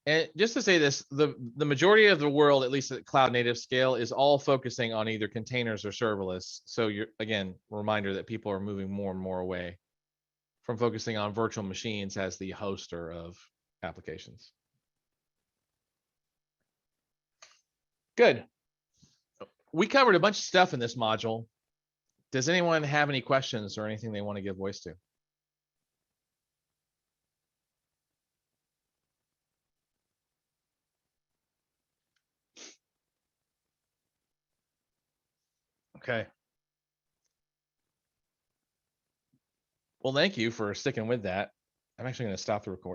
And just to say this, the majority of the world, at least at cloud native scale, is all focusing on either containers or serverless. So you're, again, reminder that people are moving more and more away from focusing on virtual machines as the hoster of applications. Good. We covered a bunch of stuff in this module. Does anyone have any questions or anything they want to give voice to? Okay. Well, thank you for sticking with that. I'm actually going to stop the record.